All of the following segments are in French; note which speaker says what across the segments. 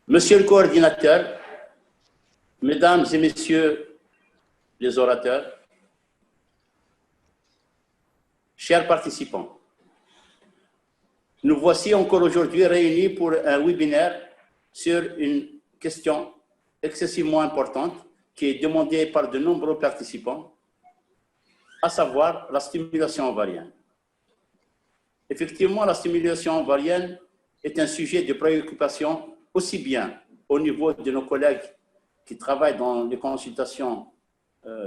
Speaker 1: Monsieur le coordinateur, mesdames et messieurs les orateurs, chers participants, nous voici encore aujourd'hui réunis pour un webinaire sur une question excessivement importante qui est demandée par de nombreux participants, à savoir la stimulation ovarienne. Effectivement, la stimulation ovarienne est un sujet de préoccupation aussi bien au niveau de nos collègues qui travaillent dans les consultations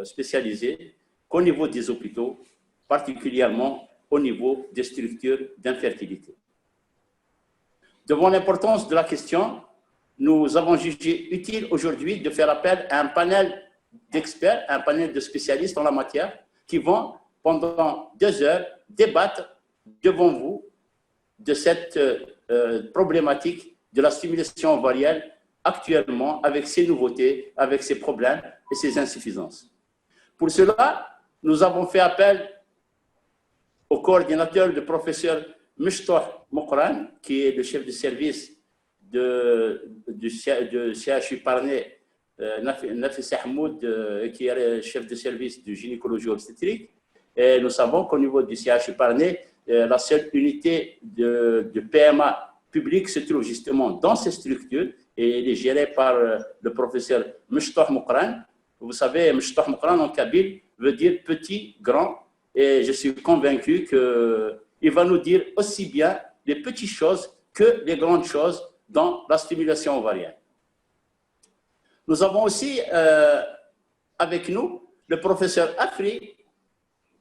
Speaker 1: spécialisées qu'au niveau des hôpitaux, particulièrement au niveau des structures d'infertilité. Devant l'importance de la question, nous avons jugé utile aujourd'hui de faire appel à un panel d'experts, un panel de spécialistes en la matière qui vont, pendant 2 heures, débattre devant vous de cette problématique de la stimulation ovarienne actuellement avec ses nouveautés, avec ses problèmes et ses insuffisances. Pour cela, nous avons fait appel au coordinateur, le professeur Mishtah Moukran, qui est le chef de service du CHU Parnay, Nafis Ahmoud, qui est le chef de service de gynécologie obstétrique. Et nous savons qu'au niveau du CHU Parnay, la seule unité de PMA publique se trouve justement dans ces structures et elle est gérée par le professeur Mishtah Moukran. Vous savez, Mishtah Moukran en kabyle veut dire petit, grand, et je suis convaincu qu'il va nous dire aussi bien les petites choses que les grandes choses dans la stimulation ovarienne. Nous avons aussi avec nous le professeur Afri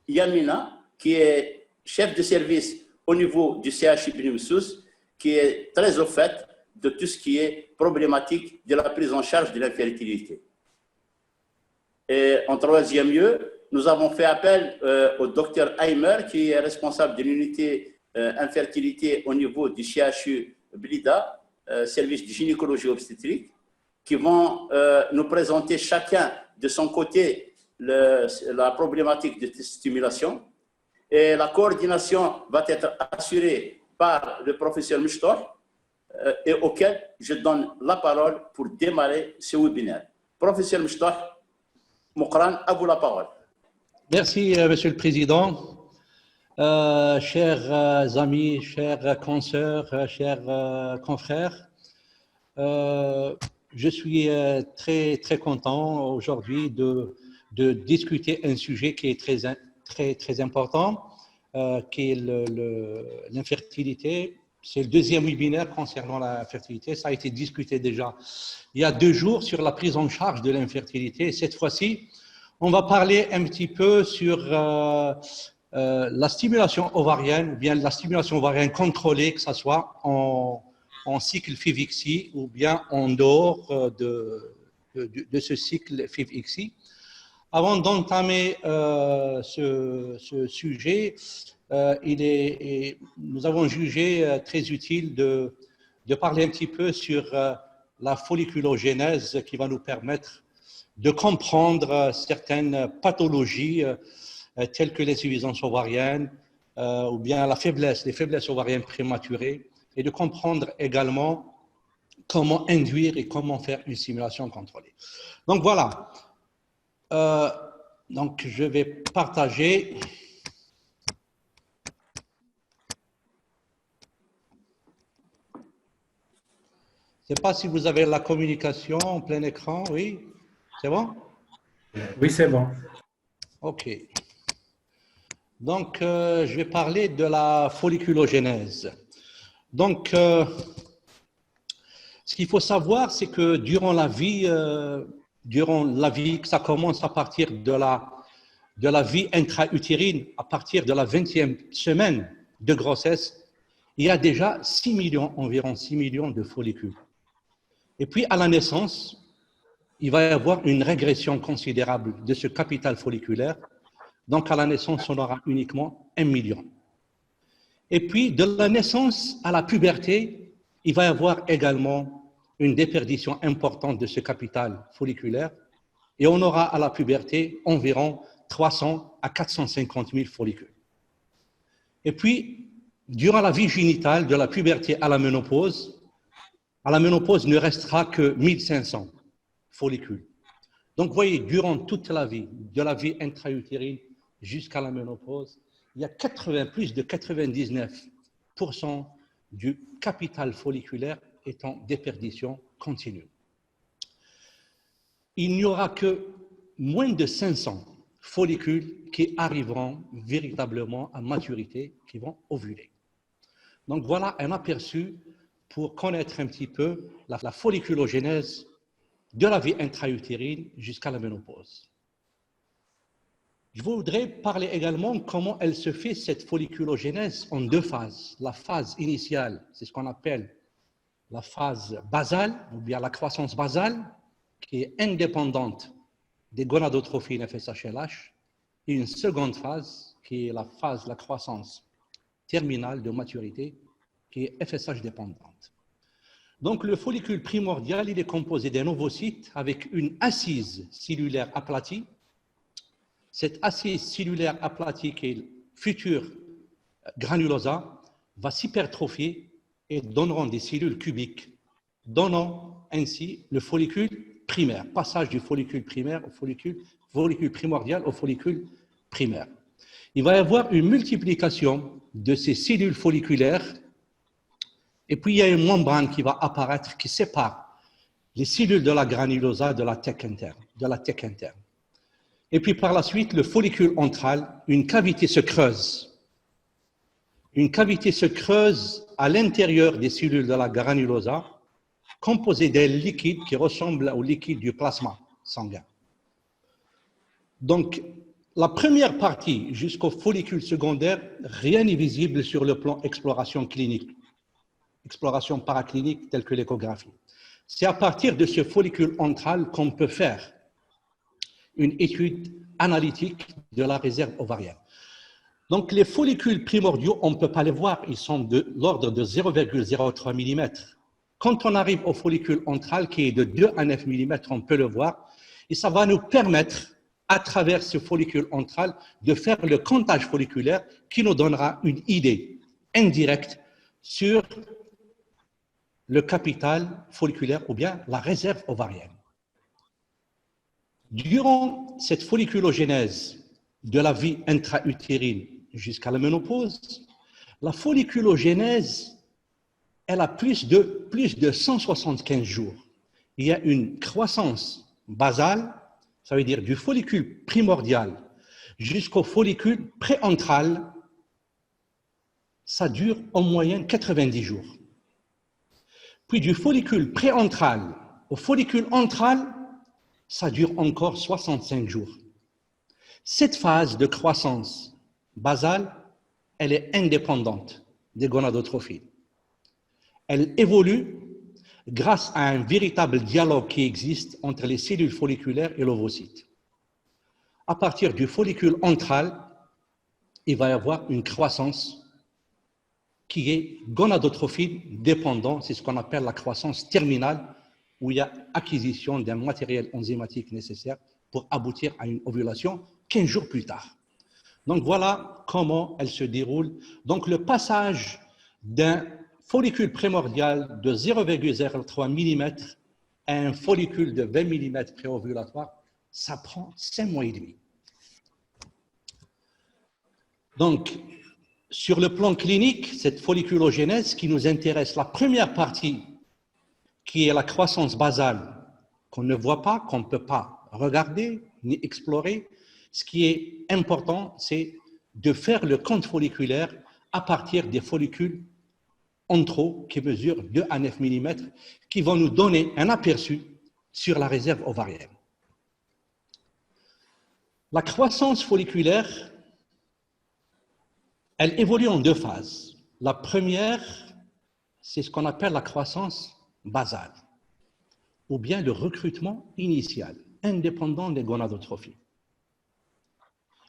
Speaker 1: Yamina, qui est chef de service au niveau du CHU Ibn Moussous, qui est très au fait de tout ce qui est problématique de la prise en charge de l'infertilité. Et en troisième lieu, nous avons fait appel au docteur Aimer, qui est responsable de l'unité infertilité au niveau du CHU Blida, service de gynécologie obstétrique, qui vont nous présenter chacun de son côté la problématique de stimulation. Et la coordination va être assurée par le professeur Mishtah, et auquel je donne la parole pour démarrer ce webinaire. Professeur Mishtah Moukran, à vous la parole.
Speaker 2: Merci, Monsieur le Président. Chers amis, chers consoeurs, chers confrères, je suis très content aujourd'hui de discuter un sujet qui est très important, qui est l'infertilité. C'est le deuxième webinaire concernant la fertilité. Ça a été discuté déjà il y a 2 jours sur la prise en charge de l'infertilité. Cette fois-ci, on va parler un petit peu sur la stimulation ovarienne, ou bien la stimulation ovarienne contrôlée, que ce soit en cycle FIV-ICSI ou bien en dehors de ce cycle FIV-ICSI. Avant d'entamer ce sujet, nous avons jugé très utile de parler un petit peu sur la folliculogénèse qui va nous permettre de comprendre certaines pathologies telles que l'insuffisance ovarienne ou bien les faiblesses ovariennes prématurées, et de comprendre également comment induire et comment faire une stimulation contrôlée. Donc voilà, donc je vais partager. Je ne sais pas si vous avez la communication en plein écran, oui? C'est bon?
Speaker 3: Oui, c'est bon.
Speaker 2: OK. Donc, je vais parler de la folliculogénèse. Donc, ce qu'il faut savoir, c'est que durant la vie, que ça commence à partir de la vie intra-utérine, à partir de la 20e semaine de grossesse, il y a déjà 6 millions, environ 6 millions de follicules. Et puis, à la naissance, il va y avoir une régression considérable de ce capital folliculaire. Donc, à la naissance, on aura uniquement 1 million. Et puis, de la naissance à la puberté, il va y avoir également une déperdition importante de ce capital folliculaire. Et on aura à la puberté environ 300 à 450 000 follicules. Et puis, durant la vie génitale, de la puberté à la ménopause, à la ménopause, il ne restera que 1500 follicules. Donc, vous voyez, durant toute la vie, de la vie intra-utérine jusqu'à la ménopause, il y a plus de 99% du capital folliculaire est en déperdition continue. Il n'y aura que moins de 500 follicules qui arriveront véritablement à maturité, qui vont ovuler. Donc voilà un aperçu pour connaître un petit peu la folliculogénèse de la vie intra-utérine jusqu'à la ménopause. Je voudrais parler également comment elle se fait, cette folliculogénèse, en deux phases. La phase initiale, c'est ce qu'on appelle la phase basale, ou bien la croissance basale, qui est indépendante des gonadotrophines FSH-LH, et une seconde phase, qui est la croissance terminale de maturité, qui est FSH dépendante. Donc, le follicule primordial, il est composé d'un ovocyte avec une assise cellulaire aplatie. Cette assise cellulaire aplatie, qui est le futur granulosa, va s'hypertrophier et donneront des cellules cubiques, donnant ainsi le follicule primaire, passage du follicule primaire au follicule primordial au follicule primaire. Il va y avoir une multiplication de ces cellules folliculaires. Et puis, il y a une membrane qui va apparaître qui sépare les cellules de la granulosa de la thèque interne. Et puis, par la suite, le follicule antral, une cavité se creuse. Une cavité se creuse à l'intérieur des cellules de la granulosa, composée d'un liquide qui ressemble au liquide du plasma sanguin. Donc, la première partie jusqu'au follicule secondaire, rien n'est visible sur le plan exploration clinique. Exploration paraclinique telle que l'échographie. C'est à partir de ce follicule antral qu'on peut faire une étude analytique de la réserve ovarienne. Donc, les follicules primordiaux, on ne peut pas les voir, ils sont de l'ordre de 0,03 mm. Quand on arrive au follicule antral, qui est de 2 à 9 mm, on peut le voir, et ça va nous permettre, à travers ce follicule antral, de faire le comptage folliculaire qui nous donnera une idée indirecte sur le capital folliculaire ou bien la réserve ovarienne. Durant cette folliculogénèse de la vie intra-utérine jusqu'à la ménopause, la folliculogénèse, elle a plus de 175 jours. Il y a une croissance basale, ça veut dire du follicule primordial jusqu'au follicule préantral, ça dure en moyenne 90 jours. Puis du follicule préantral au follicule antral, ça dure encore 65 jours. Cette phase de croissance basale, elle est indépendante des gonadotrophies. Elle évolue grâce à un véritable dialogue qui existe entre les cellules folliculaires et l'ovocyte. À partir du follicule antral, il va y avoir une croissance qui est gonadotrophine dépendant, c'est ce qu'on appelle la croissance terminale, où il y a acquisition d'un matériel enzymatique nécessaire pour aboutir à une ovulation 15 jours plus tard. Donc voilà comment elle se déroule. Donc le passage d'un follicule primordial de 0,03 mm à un follicule de 20 mm préovulatoire, ça prend 5 mois et demi. Donc, sur le plan clinique, cette folliculogénèse qui nous intéresse, la première partie, qui est la croissance basale, qu'on ne voit pas, qu'on ne peut pas regarder ni explorer, ce qui est important, c'est de faire le compte folliculaire à partir des follicules antraux qui mesurent 2 à 9 mm, qui vont nous donner un aperçu sur la réserve ovarienne. La croissance folliculaire, elle évolue en deux phases. La première, c'est ce qu'on appelle la croissance basale, ou bien le recrutement initial, indépendant des gonadotrophies.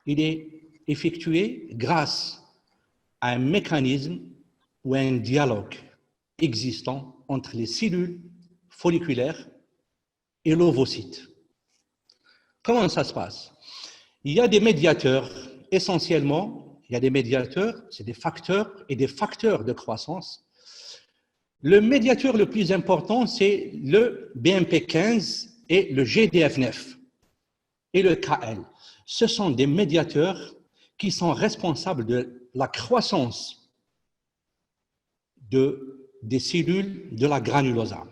Speaker 2: Il est effectué grâce à un mécanisme ou à un dialogue existant entre les cellules folliculaires et l'ovocyte. Comment ça se passe? Il y a des médiateurs, essentiellement, il y a des médiateurs, c'est des facteurs et des facteurs de croissance Le médiateur le plus important, c'est le BMP15 et le GDF9 et le KL. Ce sont des médiateurs qui sont responsables de la croissance des cellules de la granulosa.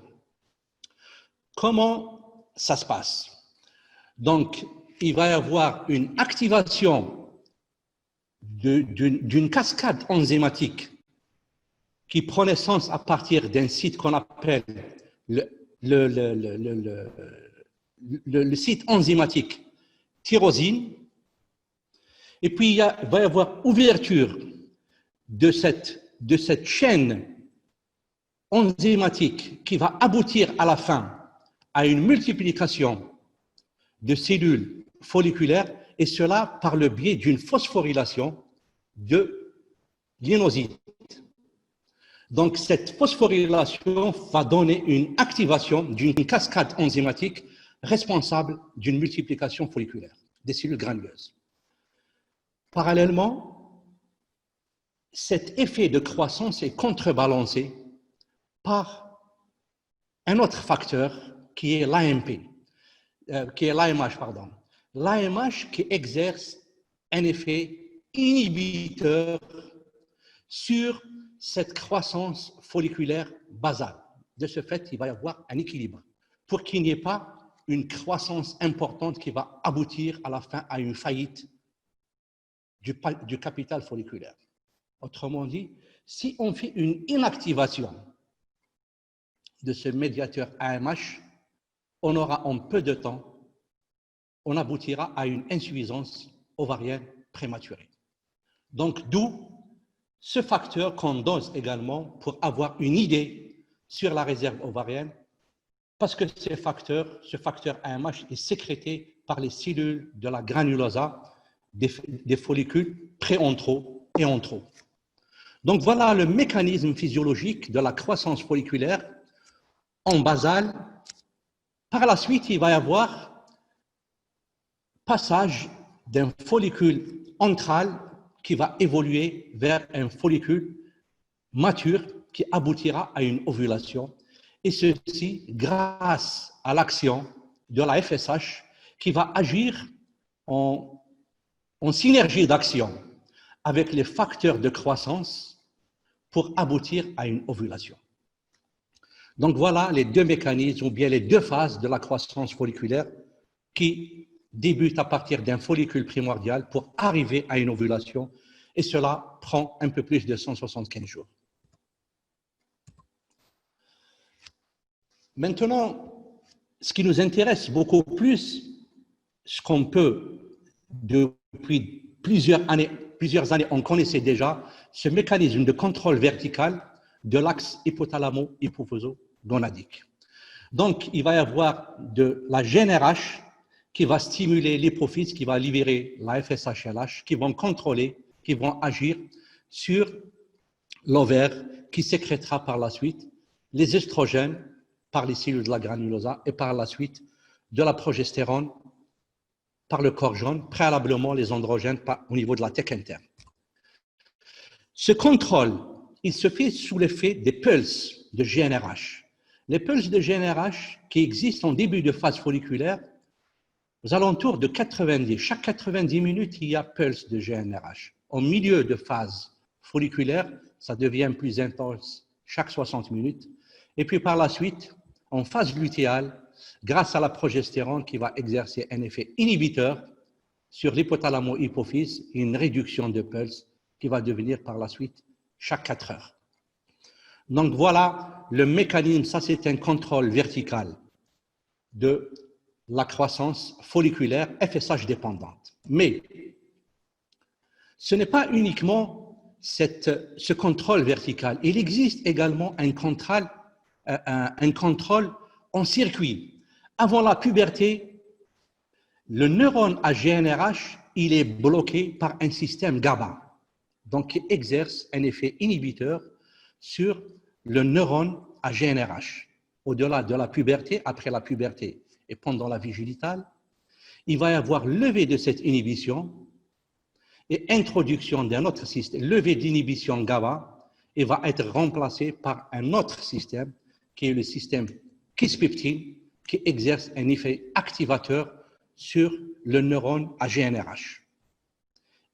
Speaker 2: Comment ça se passe? Donc, il va y avoir une activation d'une cascade enzymatique qui prend naissance à partir d'un site qu'on appelle le site enzymatique tyrosine. Et puis, il va y avoir ouverture de cette chaîne enzymatique qui va aboutir à la fin à une multiplication de cellules folliculaires, et cela par le biais d'une phosphorylation de l'inosite. Donc, cette phosphorylation va donner une activation d'une cascade enzymatique responsable d'une multiplication folliculaire des cellules granuleuses. Parallèlement, cet effet de croissance est contrebalancé par un autre facteur qui est l'AMP, qui est l'AMH, pardon. L'AMH qui exerce un effet inhibiteur sur cette croissance folliculaire basale. De ce fait, il va y avoir un équilibre pour qu'il n'y ait pas une croissance importante qui va aboutir à la fin à une faillite du capital folliculaire. Autrement dit, si on fait une inactivation de ce médiateur AMH, on aura en peu de temps, on aboutira à une insuffisance ovarienne prématurée. Donc, d'où ce facteur qu'on dose également pour avoir une idée sur la réserve ovarienne, parce que ce facteur AMH est sécrété par les cellules de la granulosa des follicules préentraux et entraux. Donc, voilà le mécanisme physiologique de la croissance folliculaire en basale. Par la suite, il va y avoir passage d'un follicule antral qui va évoluer vers un follicule mature qui aboutira à une ovulation. Et ceci grâce à l'action de la FSH qui va agir en synergie d'action avec les facteurs de croissance pour aboutir à une ovulation. Donc voilà les deux mécanismes ou bien les deux phases de la croissance folliculaire qui débutent à partir d'un follicule primordial pour arriver à une ovulation, et cela prend un peu plus de 175 jours. Maintenant, ce qui nous intéresse beaucoup plus, ce qu'on peut, depuis plusieurs années, on connaissait déjà ce mécanisme de contrôle vertical de l'axe hypothalamo-hypophyso-gonadique. Donc, il va y avoir de la GnRH qui va stimuler l'hypophyse, qui va libérer la FSH-LH, qui vont contrôler, qui vont agir sur l'ovaire, qui sécrétera par la suite les estrogènes par les cellules de la granulosa et par la suite de la progestérone par le corps jaune, préalablement les androgènes au niveau de la thèque interne. Ce contrôle, il se fait sous l'effet des pulses de GnRH. Les pulses de GnRH qui existent en début de phase folliculaire, aux alentours de 90, chaque 90 minutes, il y a pulse de GnRH. Au milieu de phase folliculaire, ça devient plus intense chaque 60 minutes. Et puis par la suite, en phase lutéale, grâce à la progestérone qui va exercer un effet inhibiteur sur l'hypothalamo-hypophyse, une réduction de pulse qui va devenir par la suite chaque 4 heures. Donc voilà le mécanisme, ça c'est un contrôle vertical de la croissance folliculaire FSH dépendante. Mais ce n'est pas uniquement ce contrôle vertical, il existe également un contrôle en circuit. Avant la puberté, le neurone à GnRH, il est bloqué par un système GABA, donc qui exerce un effet inhibiteur sur le neurone à GnRH. Au-delà de la puberté, après la puberté et pendant la vie génitale, il va y avoir levée de cette inhibition et introduction d'un autre système, levée d'inhibition GABA et va être remplacé par un autre système qui est le système kisspeptine qui exerce un effet activateur sur le neurone à GnRH.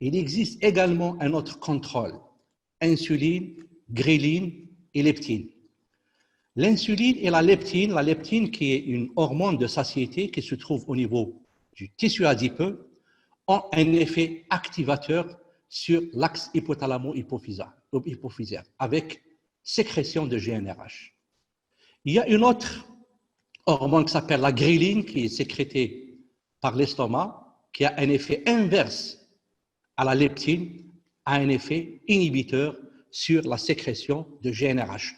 Speaker 2: Il existe également un autre contrôle, insuline, ghrelin et leptine. L'insuline et la leptine qui est une hormone de satiété qui se trouve au niveau du tissu adipeux, ont un effet activateur sur l'axe hypothalamo-hypophysaire avec sécrétion de GnRH. Il y a une autre hormone qui s'appelle la ghrelin qui est sécrétée par l'estomac, qui a un effet inverse à la leptine, a un effet inhibiteur sur la sécrétion de GnRH.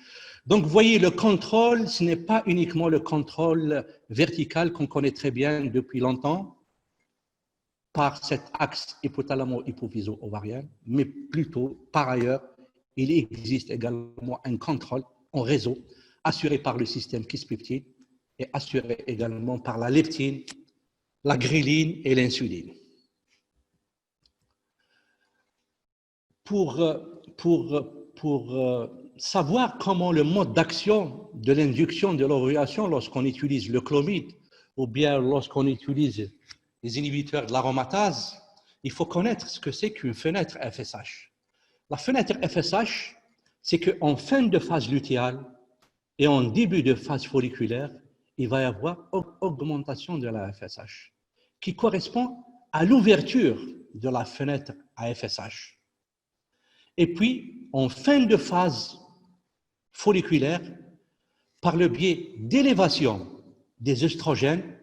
Speaker 2: Donc, vous voyez, le contrôle, ce n'est pas uniquement le contrôle vertical qu'on connaît très bien depuis longtemps par cet axe hypothalamo-hypophyso-ovarien, mais plutôt, par ailleurs, il existe également un contrôle en réseau assuré par le système kisspeptine et assuré également par la leptine, la ghrelin et l'insuline. Pour savoir comment le mode d'action de l'induction de l'ovulation lorsqu'on utilise le clomide ou bien lorsqu'on utilise les inhibiteurs de l'aromatase, il faut connaître ce que c'est qu'une fenêtre FSH. La fenêtre FSH, c'est qu'en fin de phase lutéale et en début de phase folliculaire, il va y avoir augmentation de la FSH qui correspond à l'ouverture de la fenêtre à FSH. Et puis, en fin de phase folliculaire, par le biais d'élévation des œstrogènes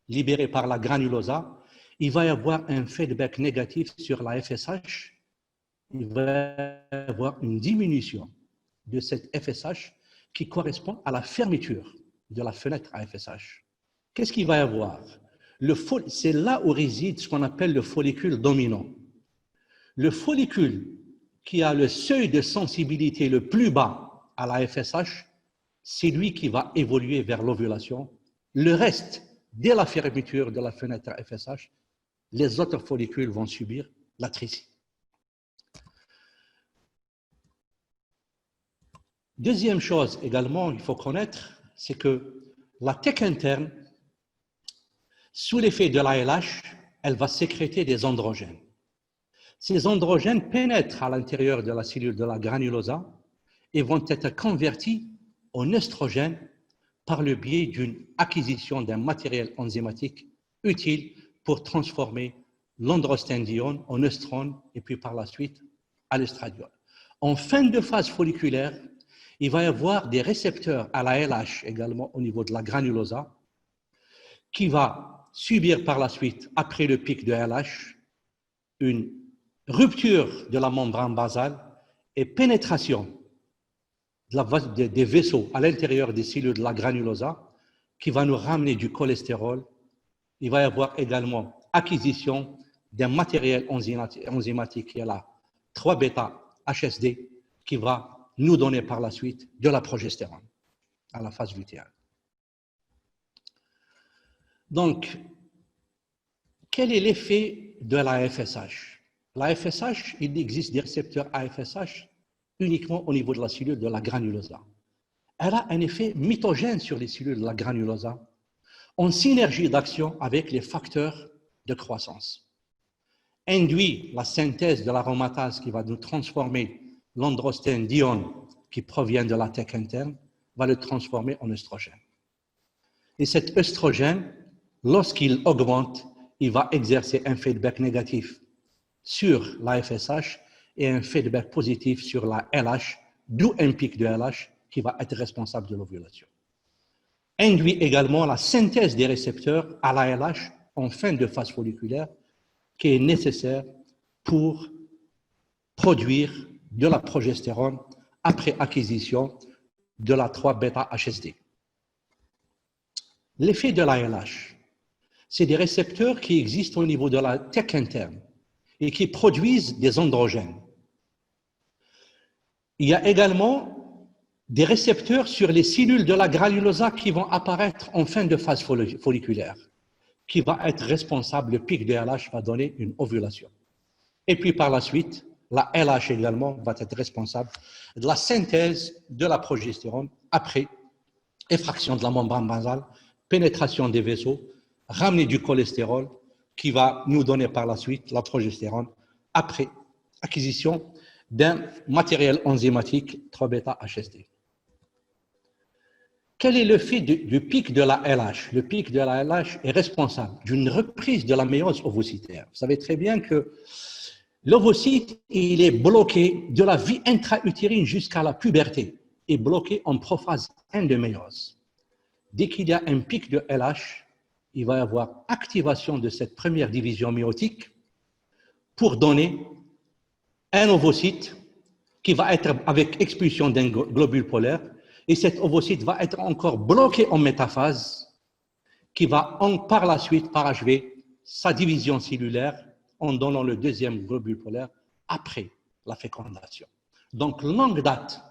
Speaker 2: libérés par la granulosa, il va y avoir un feedback négatif sur la FSH. Il va y avoir une diminution de cette FSH qui correspond à la fermeture de la fenêtre à FSH. Qu'est-ce qu'il va y avoir? C'est là où réside ce qu'on appelle le follicule dominant. Le follicule qui a le seuil de sensibilité le plus bas à la FSH, c'est lui qui va évoluer vers l'ovulation. Le reste, dès la fermeture de la fenêtre à FSH, les autres follicules vont subir l'atrésie. Deuxième chose également, il faut connaître, c'est que la TEC interne, sous l'effet de l'ALH, elle va sécréter des androgènes. Ces androgènes pénètrent à l'intérieur de la cellule de la granulosa et vont être convertis en œstrogènes par le biais d'une acquisition d'un matériel enzymatique utile pour transformer l'androstendione en œstrone et puis par la suite à l'estradiol. En fin de phase folliculaire, il va y avoir des récepteurs à la LH également au niveau de la granulosa qui va subir par la suite, après le pic de LH, une rupture de la membrane basale et pénétration des vaisseaux à l'intérieur des cellules de la granulosa qui va nous ramener du cholestérol. Il va y avoir également acquisition d'un matériel enzymatique qui est la 3-bêta-HSD qui va nous donner par la suite de la progestérone à la phase lutéale. Donc, quel est l'effet de la FSH? La FSH, il existe des récepteurs AFSH uniquement au niveau de la cellule de la granulosa. Elle a un effet mitogène sur les cellules de la granulosa en synergie d'action avec les facteurs de croissance. Induit la synthèse de l'aromatase qui va nous transformer l'androstendione qui provient de la TEC interne, va le transformer en œstrogène. Et cet œstrogène, lorsqu'il augmente, il va exercer un feedback négatif sur la FSH et un feedback positif sur la LH, d'où un pic de LH qui va être responsable de l'ovulation. Induit également la synthèse des récepteurs à la LH en fin de phase folliculaire qui est nécessaire pour produire de la progestérone après acquisition de la 3-bêta-HSD. L'effet de la LH, c'est des récepteurs qui existent au niveau de la TEC interne et qui produisent des androgènes. Il y a également des récepteurs sur les cellules de la granulosa qui vont apparaître en fin de phase folliculaire, qui va être responsable, le pic de LH va donner une ovulation. Et puis par la suite, la LH également va être responsable de la synthèse de la progestérone après effraction de la membrane basale, pénétration des vaisseaux, ramener du cholestérol qui va nous donner par la suite la progestérone après acquisition d'un matériel enzymatique 3β-HSD. Quel est le fait du pic de la LH? Le pic de la LH est responsable d'une reprise de la méiose ovocytaire. Vous savez très bien que l'ovocyte, il est bloqué de la vie intra-utérine jusqu'à la puberté, est bloqué en prophase endoméiose. Dès qu'il y a un pic de LH, il va y avoir activation de cette première division méiotique pour donner un ovocyte qui va être avec expulsion d'un globule polaire, et cet ovocyte va être encore bloqué en métaphase, qui va par la suite parachever sa division cellulaire en donnant le deuxième globule polaire après la fécondation. Donc, longue date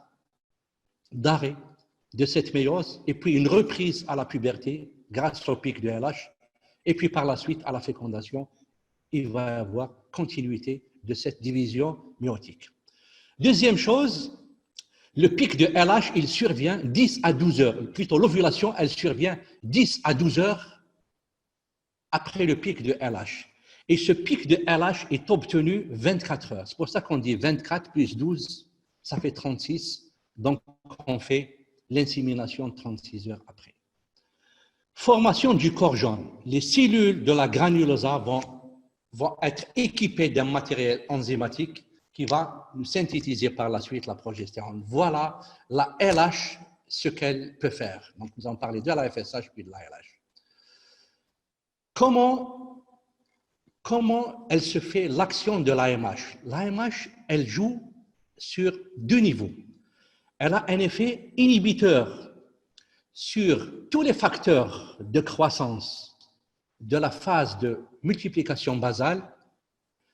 Speaker 2: d'arrêt de cette méiose, et puis une reprise à la puberté grâce au pic de LH, et puis par la suite à la fécondation, il va y avoir continuité de cette division méiotique. Deuxième chose, le pic de LH, il survient 10 à 12 heures. Plutôt, l'ovulation, elle survient 10 à 12 heures après le pic de LH. Et ce pic de LH est obtenu 24 heures. C'est pour ça qu'on dit 24 plus 12, ça fait 36. Donc, on fait l'insémination 36 heures après. Formation du corps jaune. Les cellules de la granulosa vont être équipées d'un matériel enzymatique qui va synthétiser par la suite la progestérone. Voilà la LH, ce qu'elle peut faire. Donc, nous allons parler de la FSH puis de la LH. Comment elle se fait l'action de l'AMH? L'AMH, elle joue sur deux niveaux. Elle a un effet inhibiteur sur tous les facteurs de croissance de la phase de multiplication basale.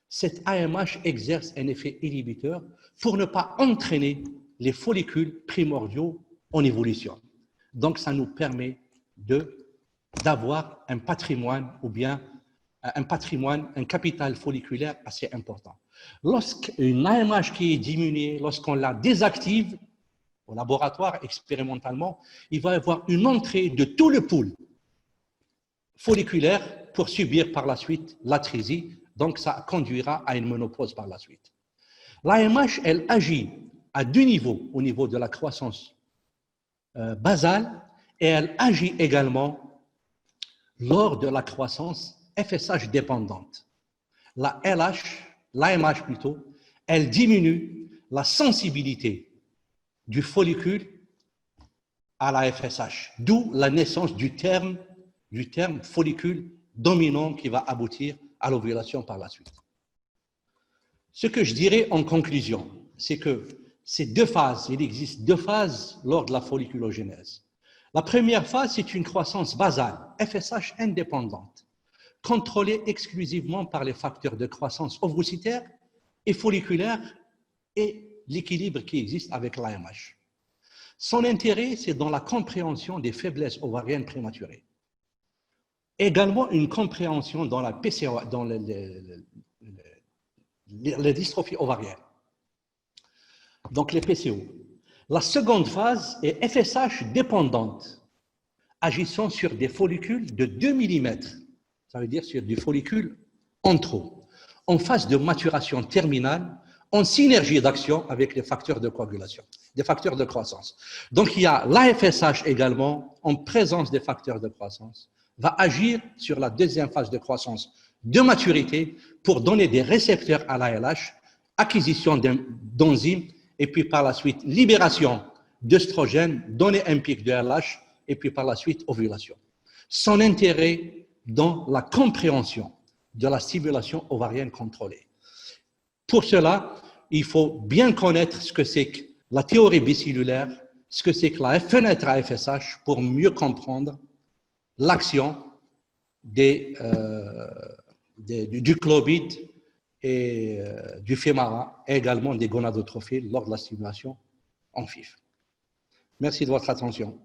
Speaker 2: Cette AMH exerce un effet inhibiteur pour ne pas entraîner les follicules primordiaux en évolution. Donc, ça nous permet d'avoir un patrimoine ou bien un capital folliculaire assez important. Lorsqu'une AMH qui est diminuée, lorsqu'on la désactive au laboratoire expérimentalement, il va y avoir une entrée de tout le pool folliculaire pour subir par la suite l'atrésie. Donc, ça conduira à une ménopause par la suite. L'AMH, elle agit à deux niveaux, au niveau de la croissance basale, et elle agit également lors de la croissance FSH dépendante. L'AMH plutôt, elle diminue la sensibilité du follicule à la FSH, d'où la naissance du terme follicule dominant qui va aboutir à l'ovulation par la suite. Ce que je dirais en conclusion, c'est que ces deux phases, il existe deux phases lors de la folliculogénèse. La première phase, c'est une croissance basale, FSH indépendante, contrôlée exclusivement par les facteurs de croissance ovocytaire et folliculaire et l'équilibre qui existe avec l'AMH. Son intérêt, c'est dans la compréhension des faiblesses ovariennes prématurées. Également une compréhension dans la PCO, dans les dystrophies ovariennes. Donc les PCO. La seconde phase est FSH dépendante, agissant sur des follicules de 2 mm, ça veut dire sur des follicules en trop, en phase de maturation terminale, en synergie d'action avec les facteurs de coagulation, des facteurs de croissance. Donc il y a l'AFSH également, en présence des facteurs de croissance, va agir sur la deuxième phase de croissance de maturité pour donner des récepteurs à l'ALH, acquisition d'enzymes, et puis par la suite libération d'œstrogènes, donner un pic de LH, et puis par la suite ovulation. Son intérêt dans la compréhension de la stimulation ovarienne contrôlée. Pour cela, il faut bien connaître ce que c'est que la théorie bicellulaire, ce que c'est que la fenêtre à FSH pour mieux comprendre l'action du clobide et du fémara, et également des gonadotrophiles lors de la stimulation en FIV. Merci de votre attention.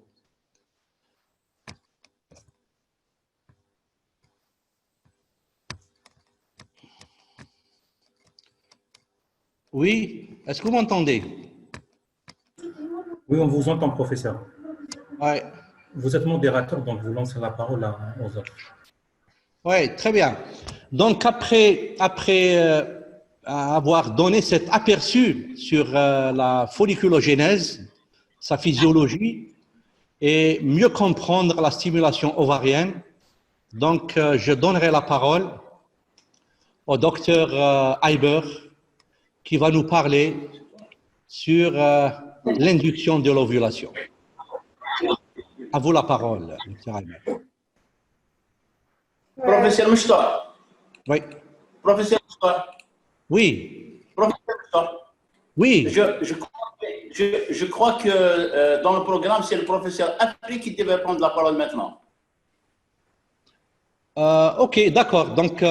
Speaker 2: Oui, est-ce que vous m'entendez?
Speaker 3: Oui, on vous entend, professeur.
Speaker 2: Ouais.
Speaker 3: Vous êtes modérateur, donc vous lancez la parole aux autres.
Speaker 2: Oui, très bien. Donc, après avoir donné cet aperçu sur la folliculogénèse, sa physiologie, et mieux comprendre la stimulation ovarienne, donc je donnerai la parole au docteur Eiber, qui va nous parler sur l'induction de l'ovulation. À vous la parole, docteur Eiber.
Speaker 1: Professeur Mouchtar.
Speaker 2: Oui.
Speaker 1: Professeur Mouchtar.
Speaker 2: Oui.
Speaker 1: Professeur Mouchtar.
Speaker 2: Oui.
Speaker 1: Je crois que dans le programme, c'est le professeur Afri qui devait prendre la parole maintenant.
Speaker 2: Ok, d'accord. Donc,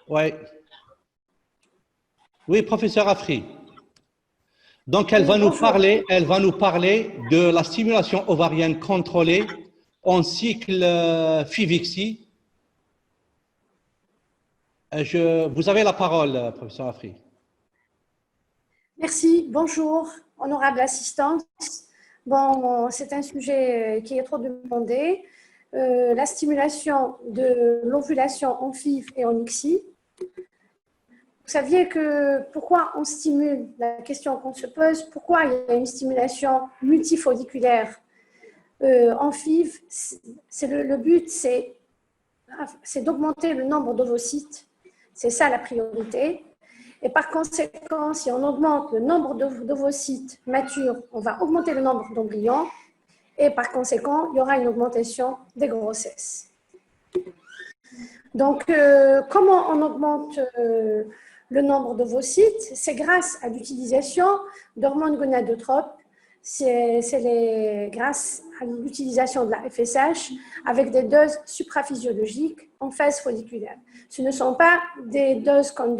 Speaker 2: ouais. Oui, professeur Afri. Donc, elle va nous parler de la stimulation ovarienne contrôlée en cycle FIVIXI. Vous avez la parole, professeur Afri.
Speaker 4: Merci, bonjour, honorable assistante. Bon, c'est un sujet qui est trop demandé. La stimulation de l'ovulation en FIV et en ICSI. Vous saviez que pourquoi on stimule, la question qu'on se pose, pourquoi il y a une stimulation multifolliculaire en FIV, le but, c'est d'augmenter le nombre d'ovocytes. C'est ça la priorité. Et par conséquent, si on augmente le nombre d'ovocytes matures, on va augmenter le nombre d'embryons. Et par conséquent, il y aura une augmentation des grossesses. Donc, comment on augmente le nombre d'ovocytes? C'est grâce à l'utilisation d'hormones gonadotropes. C'est grâce à l'utilisation de la FSH avec des doses supraphysiologiques en phase folliculaire. Ce ne sont pas des doses qu'on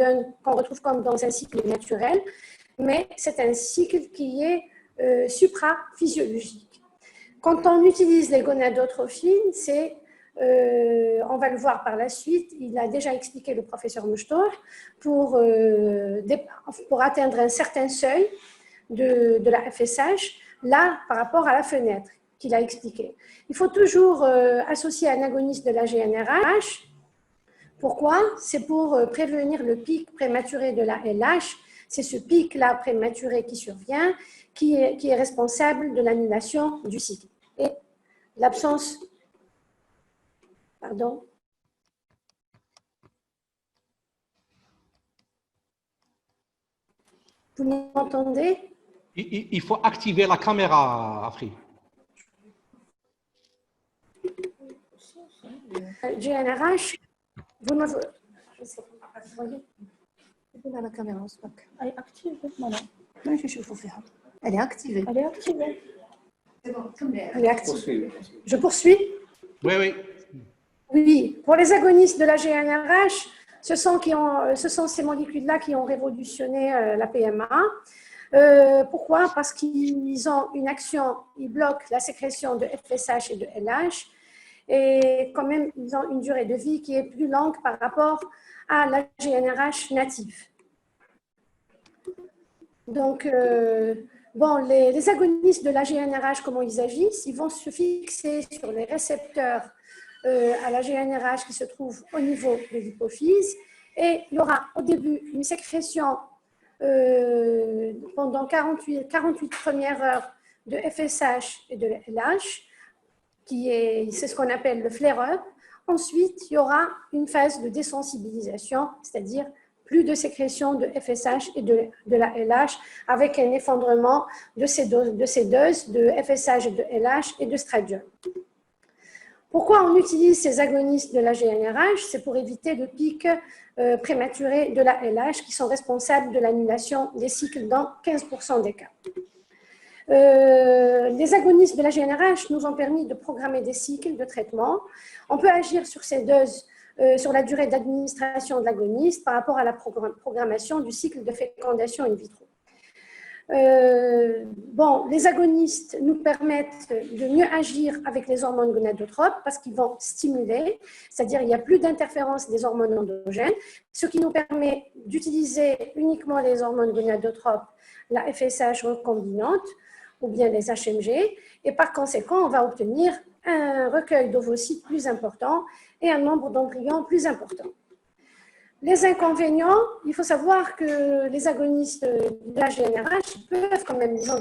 Speaker 4: retrouve comme dans un cycle naturel, mais c'est un cycle qui est supraphysiologique. Quand on utilise les gonadotrophines, on va le voir par la suite, il a déjà expliqué le professeur Mouchtar, pour atteindre un certain seuil de la FSH, là, par rapport à la fenêtre qu'il a expliqué. Il faut toujours associer un agoniste de la GnRH. Pourquoi? C'est pour prévenir le pic prématuré de la LH. C'est ce pic-là prématuré qui survient, qui est responsable de l'annulation du cycle. Et l'absence... Pardon. Vous m'entendez?
Speaker 2: Il faut activer la caméra, Afri.
Speaker 4: GnRH, vous me... Je sais pas, vous voyez? La caméra, elle est activée. Elle est activée. Elle est activée. Elle est activée. Je poursuis?
Speaker 2: Oui, oui.
Speaker 4: Oui, pour les agonistes de la GnRH, ce sont ces molécules-là qui ont révolutionné la PMA. Pourquoi? Parce qu'ils ont une action, ils bloquent la sécrétion de FSH et de LH, et quand même, ils ont une durée de vie qui est plus longue par rapport à la GnRH native. Donc, bon, les agonistes de la GnRH, comment ils agissent? Ils vont se fixer sur les récepteurs à la GnRH qui se trouve au niveau de l'hypophyse, et il y aura au début une sécrétion pendant 48 premières heures de FSH et de LH, c'est ce qu'on appelle le flare-up. Ensuite, il y aura une phase de désensibilisation, c'est-à-dire plus de sécrétion de FSH et de la LH, avec un effondrement de ces doses de FSH et de LH et de stradiol. Pourquoi on utilise ces agonistes de la GnRH? C'est pour éviter le pic prématuré de la LH qui sont responsables de l'annulation des cycles dans 15% des cas. Les agonistes de la GnRH nous ont permis de programmer des cycles de traitement. On peut agir sur ces doses, sur la durée d'administration de l'agoniste par rapport à la programmation du cycle de fécondation in vitro. Bon, les agonistes nous permettent de mieux agir avec les hormones gonadotropes parce qu'ils vont stimuler, c'est-à-dire il n'y a plus d'interférence des hormones endogènes, ce qui nous permet d'utiliser uniquement les hormones gonadotropes, la FSH recombinante, ou bien les HMG, et par conséquent, on va obtenir un recueil d'ovocytes plus important et un nombre d'embryons plus important. Les inconvénients, il faut savoir que les agonistes de la GnRH peuvent quand même, ils ont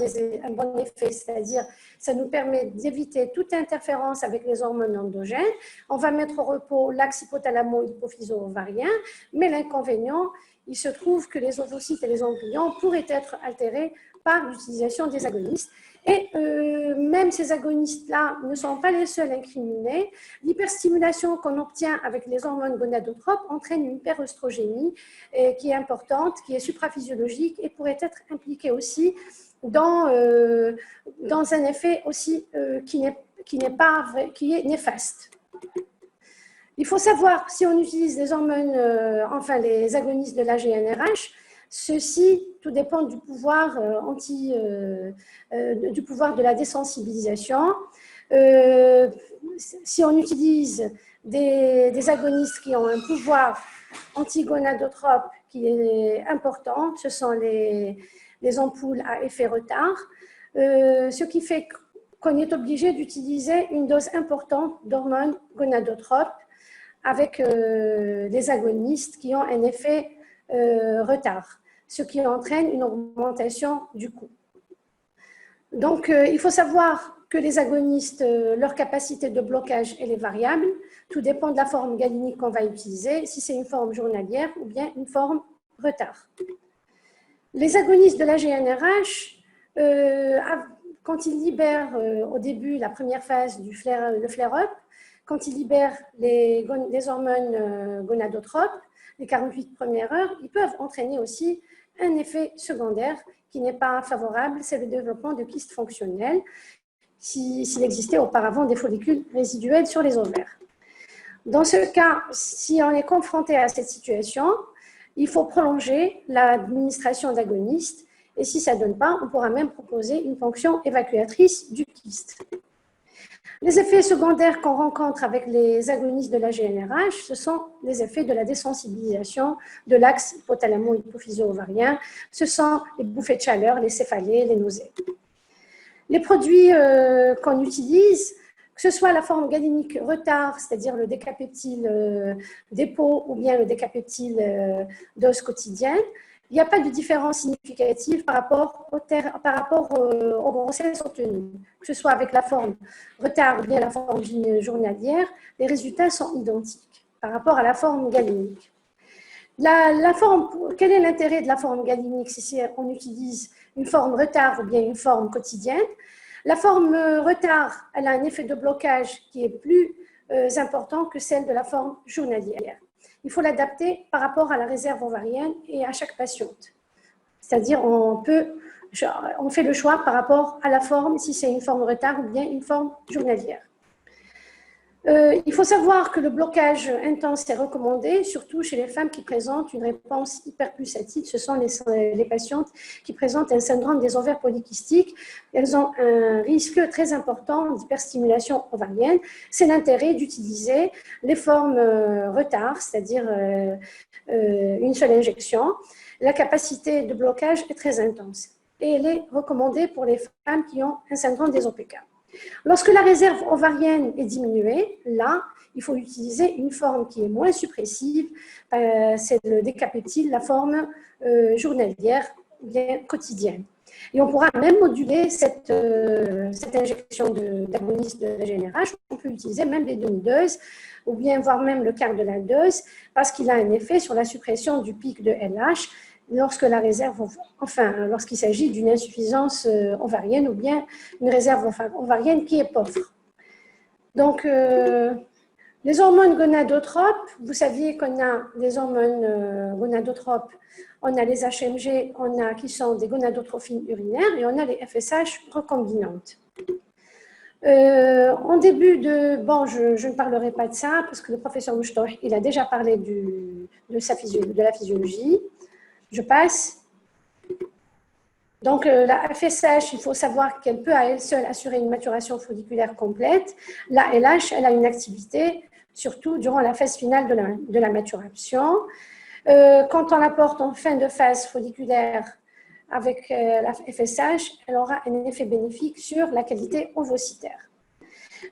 Speaker 4: un bon effet, c'est-à-dire ça nous permet d'éviter toute interférence avec les hormones endogènes. On va mettre au repos l'axe hypothalamo-hypophyso-ovarien, mais l'inconvénient, il se trouve que les ovocytes et les embryons pourraient être altérés par l'utilisation des agonistes. Et même ces agonistes-là ne sont pas les seuls incriminés. L'hyperstimulation qu'on obtient avec les hormones gonadotropes entraîne une hyperoestrogénie qui est importante, qui est supraphysiologique et pourrait être impliquée aussi dans un effet aussi qui est néfaste. Il faut savoir, si on utilise les hormones, les agonistes de la GnRH, ceci, tout dépend du pouvoir du pouvoir de la désensibilisation. Si on utilise des agonistes qui ont un pouvoir antigonadotrope qui est important, ce sont les ampoules à effet retard, ce qui fait qu'on est obligé d'utiliser une dose importante d'hormones gonadotropes avec des agonistes qui ont un effet retard, ce qui entraîne une augmentation du coût. Donc, il faut savoir que les agonistes, leur capacité de blocage, elle est variable. Tout dépend de la forme galinique qu'on va utiliser, si c'est une forme journalière ou bien une forme retard. Les agonistes de la GnRH, quand ils libèrent au début, la première phase du flare-up, quand ils libèrent les hormones gonadotropes, les 48 premières heures, ils peuvent entraîner aussi un effet secondaire qui n'est pas favorable, c'est le développement de kystes fonctionnels, s'il existait auparavant des follicules résiduels sur les ovaires. Dans ce cas, si on est confronté à cette situation, il faut prolonger l'administration d'agonistes et si ça ne donne pas, on pourra même proposer une fonction évacuatrice du kyste. Les effets secondaires qu'on rencontre avec les agonistes de la GnRH, ce sont les effets de la désensibilisation de l'axe hypothalamo-hypophyso-ovarien. Ce sont les bouffées de chaleur, les céphalées, les nausées. Les produits qu'on utilise, que ce soit la forme galinique retard, c'est-à-dire le décapeptyle dépôt ou bien le décapeptyle dose quotidienne, il n'y a pas de différence significative par rapport aux grossesses obtenues. Que ce soit avec la forme retard ou bien la forme journalière, les résultats sont identiques par rapport à la forme galinique. Quel est l'intérêt de la forme galinique si on utilise une forme retard ou bien une forme quotidienne? La forme retard, elle a un effet de blocage qui est plus important que celle de la forme journalière. Il faut l'adapter par rapport à la réserve ovarienne et à chaque patiente. C'est-à-dire, on fait le choix par rapport à la forme, si c'est une forme retard ou bien une forme journalière. Il faut savoir que le blocage intense est recommandé, surtout chez les femmes qui présentent une réponse hyperpulsative. Ce sont les patientes qui présentent un syndrome des ovaires polykystiques. Elles ont un risque très important d'hyperstimulation ovarienne. C'est l'intérêt d'utiliser les formes retard, c'est-à-dire une seule injection. La capacité de blocage est très intense et elle est recommandée pour les femmes qui ont un syndrome des OPK. Lorsque la réserve ovarienne est diminuée, là, il faut utiliser une forme qui est moins suppressive, c'est le décapeptyle, la forme journalière ou bien quotidienne. Et on pourra même moduler cette injection d'agonistes de la GnRH. On peut utiliser même les demi-doses ou bien voire même le quart de la dose parce qu'il a un effet sur la suppression du pic de LH lorsque la réserve, lorsqu'il s'agit d'une insuffisance ovarienne ou bien une réserve ovarienne qui est pauvre. Donc, les hormones gonadotropes, vous saviez qu'on a des hormones gonadotropes, on a les HMG, qui sont des gonadotrophines urinaires et on a les FSH recombinantes. En début je ne parlerai pas de ça parce que le professeur Mouchtouh, il a déjà parlé de la physiologie. Je passe. Donc, la FSH, il faut savoir qu'elle peut à elle seule assurer une maturation folliculaire complète. La LH, elle a une activité, surtout durant la phase finale de la maturation. Quand on l'apporte en fin de phase folliculaire, avec la FSH, elle aura un effet bénéfique sur la qualité ovocytaire.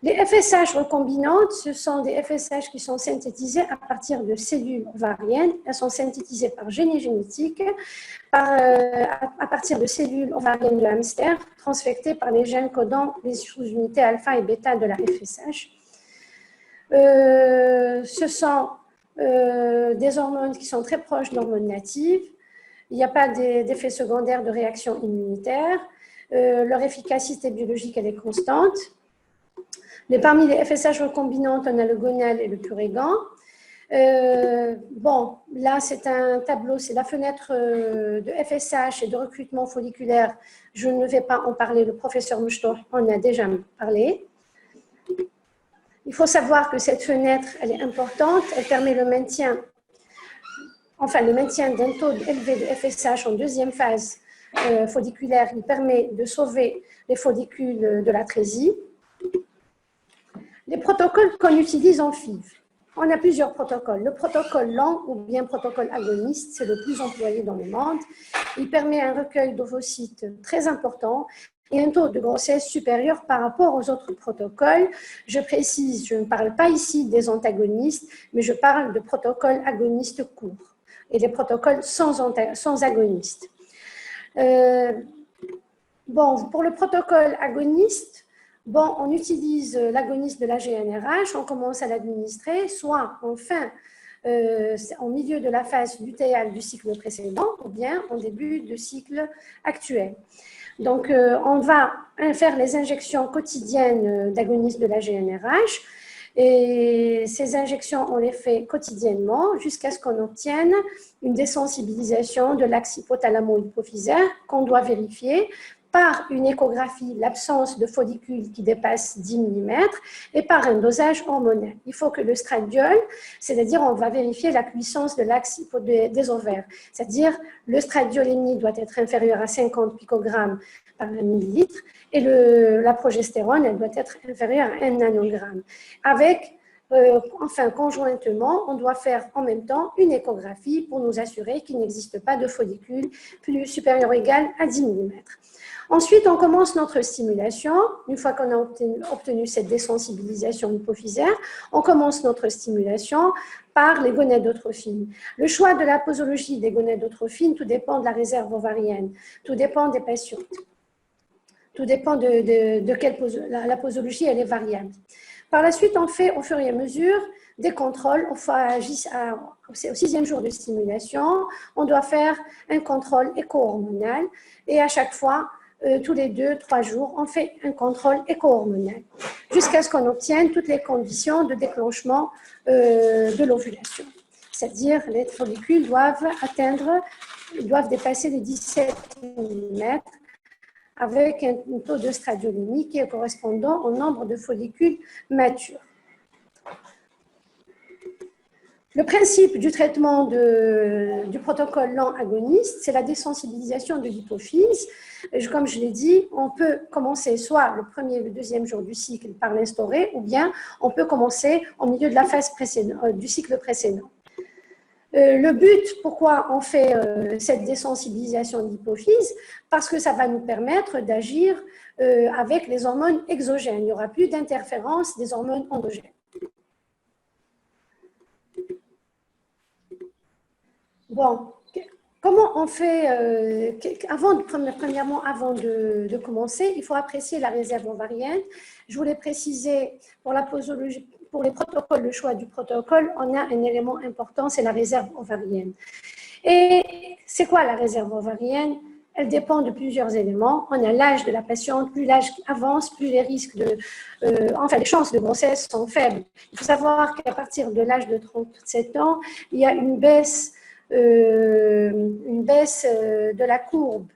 Speaker 4: Les FSH recombinantes, ce sont des FSH qui sont synthétisés à partir de cellules ovariennes. Elles sont synthétisées par génie génétique, à partir de cellules ovariennes de hamster, transfectées par les gènes codant les sous-unités alpha et bêta de la FSH. Ce sont des hormones qui sont très proches d'hormones natives. Il n'y a pas d'effet secondaire de réaction immunitaire. Leur efficacité biologique, elle est constante. Parmi les FSH recombinantes, on a le gonal et le purégan. Bon, là, c'est un tableau, c'est la fenêtre de FSH et de recrutement folliculaire. Je ne vais pas en parler, le professeur Mouchtor en a déjà parlé. Il faut savoir que cette fenêtre, elle est importante, elle permet le maintien d'un taux élevé de FSH en deuxième phase folliculaire. Il permet de sauver les follicules de l'atrésie. Les protocoles qu'on utilise en FIV. On a plusieurs protocoles. Le protocole lent ou bien protocole agoniste, c'est le plus employé dans le monde. Il permet un recueil d'ovocytes très important et un taux de grossesse supérieur par rapport aux autres protocoles. Je précise, je ne parle pas ici des antagonistes, mais je parle de protocoles agonistes courts et des protocoles sans agonistes. Bon, pour le protocole agoniste, bon, on utilise l'agoniste de la GnRH, on commence à l'administrer, soit en milieu de la phase lutéale du cycle précédent, ou bien en début du cycle actuel. Donc, on va faire les injections quotidiennes d'agonistes de la GnRH, et ces injections, on les fait quotidiennement jusqu'à ce qu'on obtienne une désensibilisation de l'axe hypothalamo-hypophysaire qu'on doit vérifier par une échographie, l'absence de follicules qui dépassent 10 mm et par un dosage hormonal. Il faut que le stradiol, c'est-à-dire on va vérifier la puissance de l'axe des ovaires, c'est-à-dire le stradiolémie doit être inférieur à 50 picogrammes par millilitre et la progestérone, elle doit être inférieure à 1 nanogramme. Avec, conjointement, on doit faire en même temps une échographie pour nous assurer qu'il n'existe pas de follicules plus supérieurs ou égales à 10 mm. Ensuite, on commence notre stimulation. Une fois qu'on a obtenu cette désensibilisation hypophysaire, on commence notre stimulation par les gonadotrophines. Le choix de la posologie des gonadotrophines, tout dépend de la réserve ovarienne, tout dépend des patientes. Tout dépend de quelle la posologie, elle est variable. Par la suite, on fait au fur et à mesure des contrôles. Au 6e jour de stimulation, on doit faire un contrôle éco-hormonal et à chaque fois, tous les 2-3 jours, on fait un contrôle éco-hormonal jusqu'à ce qu'on obtienne toutes les conditions de déclenchement de l'ovulation. C'est-à-dire, les follicules doivent dépasser les 17 mm avec un taux de stradiolémie qui est correspondant au nombre de follicules matures. Le principe du traitement du protocole lent agoniste, c'est la désensibilisation de l'hypophyse. Comme je l'ai dit, on peut commencer soit le premier ou le deuxième jour du cycle par l'instaurer, ou bien on peut commencer au milieu de la phase du cycle précédent. Le but, pourquoi on fait cette désensibilisation de l'hypophyse? Parce que ça va nous permettre d'agir avec les hormones exogènes. Il n'y aura plus d'interférence des hormones endogènes. Bon, comment on fait premièrement, avant de commencer, il faut apprécier la réserve ovarienne. Je voulais préciser, pour la posologie, pour les protocoles, le choix du protocole, on a un élément important, c'est la réserve ovarienne. Et c'est quoi la réserve ovarienne? Elle dépend de plusieurs éléments. On a l'âge de la patiente, plus l'âge avance, plus les risques les chances de grossesse sont faibles. Il faut savoir qu'à partir de l'âge de 37 ans, il y a une baisse de la courbe,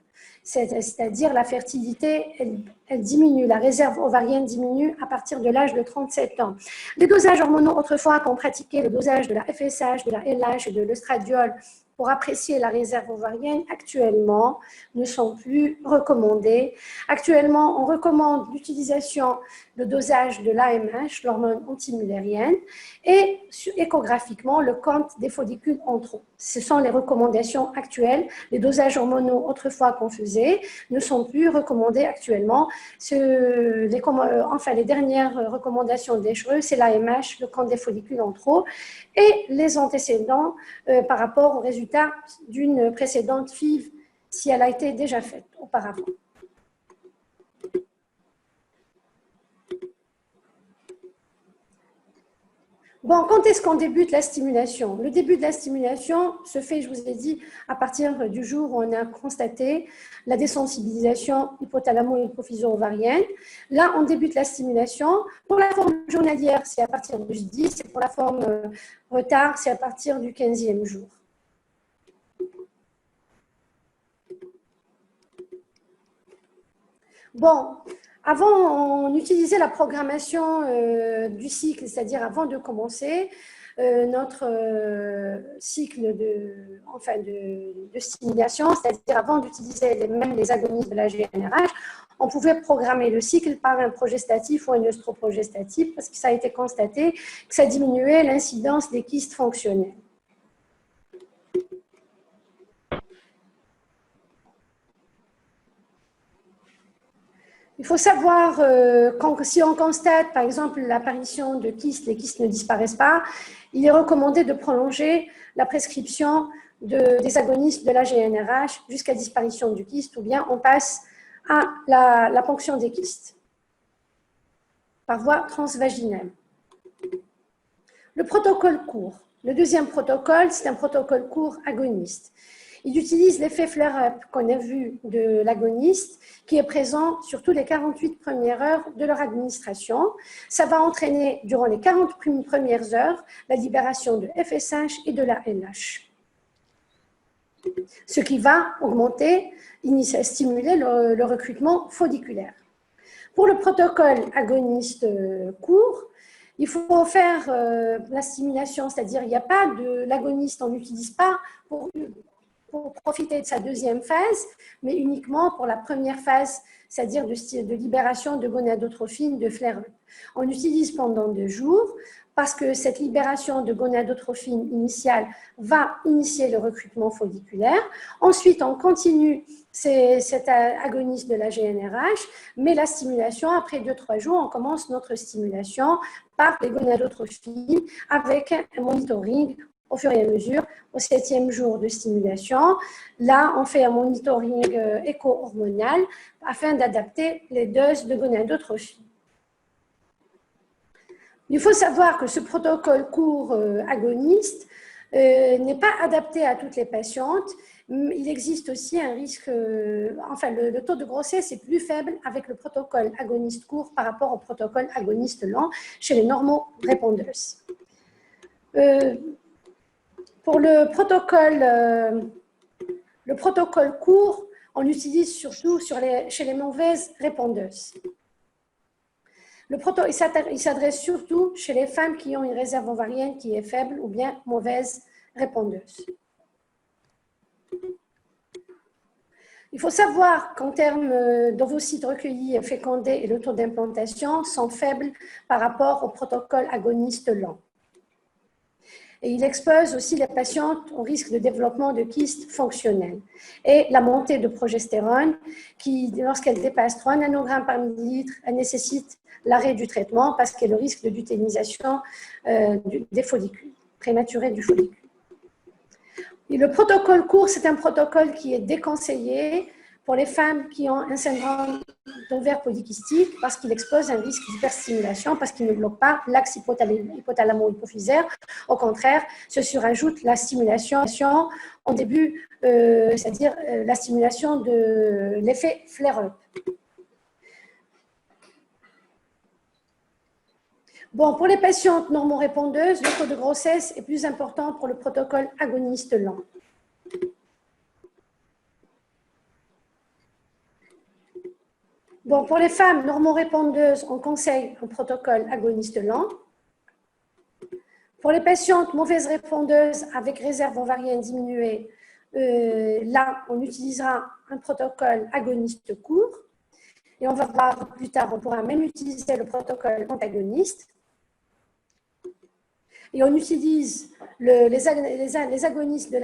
Speaker 4: c'est-à-dire la fertilité, elle diminue, la réserve ovarienne diminue à partir de l'âge de 37 ans. Les dosages hormonaux, autrefois, qu'on pratiquait le dosage de la FSH, de la LH et de l'œstradiol pour apprécier la réserve ovarienne, actuellement, ne sont plus recommandés. Actuellement, on recommande l'utilisation de dosage de l'AMH, l'hormone antimullérienne, et échographiquement, le compte des follicules en trop. Ce sont les recommandations actuelles. Les dosages hormonaux autrefois qu'on faisait ne sont plus recommandés actuellement. Les dernières recommandations d'Eschereux, c'est l'AMH, le compte des follicules en trop, et les antécédents par rapport aux résultats d'une précédente FIV, si elle a été déjà faite auparavant. Bon, quand est-ce qu'on débute la stimulation? Le début de la stimulation se fait, je vous ai dit, à partir du jour où on a constaté la désensibilisation hypothalamo-hypophyso-ovarienne. Là, on débute la stimulation. Pour la forme journalière, c'est à partir du 10, et pour la forme retard, c'est à partir du 15e jour. Bon, avant, on utilisait la programmation du cycle, c'est-à-dire avant de commencer notre cycle de stimulation, c'est-à-dire avant d'utiliser même les agonistes de la GnRH, on pouvait programmer le cycle par un progestatif ou un œstroprogestatif parce que ça a été constaté que ça diminuait l'incidence des kystes fonctionnels. Il faut savoir, si on constate, par exemple, l'apparition de kystes, les kystes ne disparaissent pas, il est recommandé de prolonger la prescription des agonistes de la GnRH jusqu'à disparition du kyste, ou bien on passe à la ponction des kystes par voie transvaginale. Le protocole court. Le deuxième protocole, c'est un protocole court agoniste. Il utilise l'effet flare-up qu'on a vu de l'agoniste, qui est présent sur toutes les 48 premières heures de leur administration. Ça va entraîner, durant les 40 premières heures, la libération de FSH et de la LH. Ce qui va augmenter, stimuler le recrutement folliculaire. Pour le protocole agoniste court, il faut faire la stimulation, c'est-à-dire il n'y a pas de l'agoniste, on n'utilise pas pour profiter de sa deuxième phase, mais uniquement pour la première phase, c'est-à-dire de libération de gonadotrophine, de flare-up. On l'utilise pendant 2 jours parce que cette libération de gonadotrophine initiale va initier le recrutement folliculaire. Ensuite, on continue cet agoniste de la GnRH, mais la stimulation, après 2-3 jours, on commence notre stimulation par les gonadotrophines avec un monitoring au fur et à mesure. Au 7e jour de stimulation, là, on fait un monitoring éco-hormonal afin d'adapter les doses de gonadotrophine. Il faut savoir que ce protocole court agoniste n'est pas adapté à toutes les patientes. Il existe aussi un risque, le taux de grossesse est plus faible avec le protocole agoniste court par rapport au protocole agoniste lent chez les normorépondeuses. Pour le protocole court, on l'utilise surtout chez les mauvaises répondeuses. Il s'adresse surtout chez les femmes qui ont une réserve ovarienne qui est faible ou bien mauvaise répondeuse. Il faut savoir qu'en termes d'ovocytes recueillis et fécondés et le taux d'implantation sont faibles par rapport au protocole agoniste lent. Et il expose aussi les patientes au risque de développement de kystes fonctionnels. Et la montée de progestérone, qui, lorsqu'elle dépasse 3 nanogrammes par millilitre, elle nécessite l'arrêt du traitement parce qu'il y a le risque de lutéinisation des follicules, prématurée du follicule. Et le protocole court, c'est un protocole qui est déconseillé pour les femmes qui ont un syndrome d'ovaire polykystique parce qu'il expose un risque d'hyperstimulation, parce qu'il ne bloque pas l'axe hypothalamo-hypophysaire. Au contraire, se surajoute la stimulation en début, c'est-à-dire la stimulation de l'effet flare-up. Bon, pour les patientes normorépondeuses, le taux de grossesse est plus important pour le protocole agoniste lent. Bon, pour les femmes normorépondeuses, on conseille un protocole agoniste lent. Pour les patientes mauvaises répondeuses avec réserve ovarienne diminuée, là, on utilisera un protocole agoniste court. Et on va voir plus tard, on pourra même utiliser le protocole antagoniste. Et on utilise les agonistes de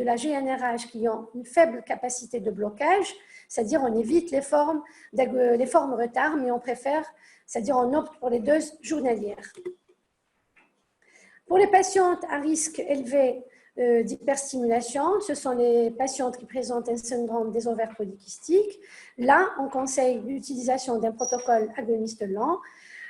Speaker 4: la GNRH qui ont une faible capacité de blocage, c'est-à-dire on évite les formes retard, mais on préfère, c'est-à-dire on opte pour les doses journalières. Pour les patientes à risque élevé d'hyperstimulation, ce sont les patientes qui présentent un syndrome des ovaires polykystiques. Là, on conseille l'utilisation d'un protocole agoniste lent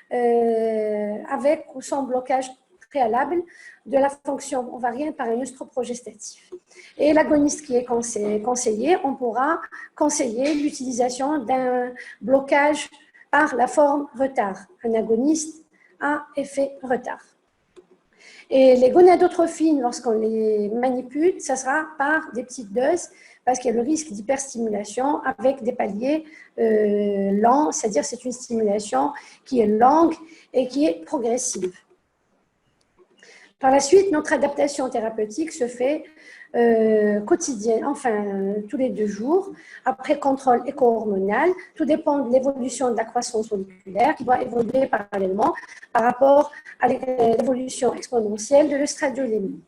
Speaker 4: avec ou sans blocage préalable de la fonction ovarienne par un œstroprogestatif. Et l'agoniste qui est conseillé, on pourra conseiller l'utilisation d'un blocage par la forme retard, un agoniste à effet retard. Et les gonadotrophines, lorsqu'on les manipule, ça sera par des petites doses parce qu'il y a le risque d'hyperstimulation avec des paliers lents, c'est-à-dire c'est une stimulation qui est longue et qui est progressive. Par la suite, notre adaptation thérapeutique se fait quotidienne, enfin tous les 2 jours, après contrôle éco-hormonal. Tout dépend de l'évolution de la croissance folliculaire qui doit évoluer parallèlement par rapport à l'évolution exponentielle de l'œstradiolémie.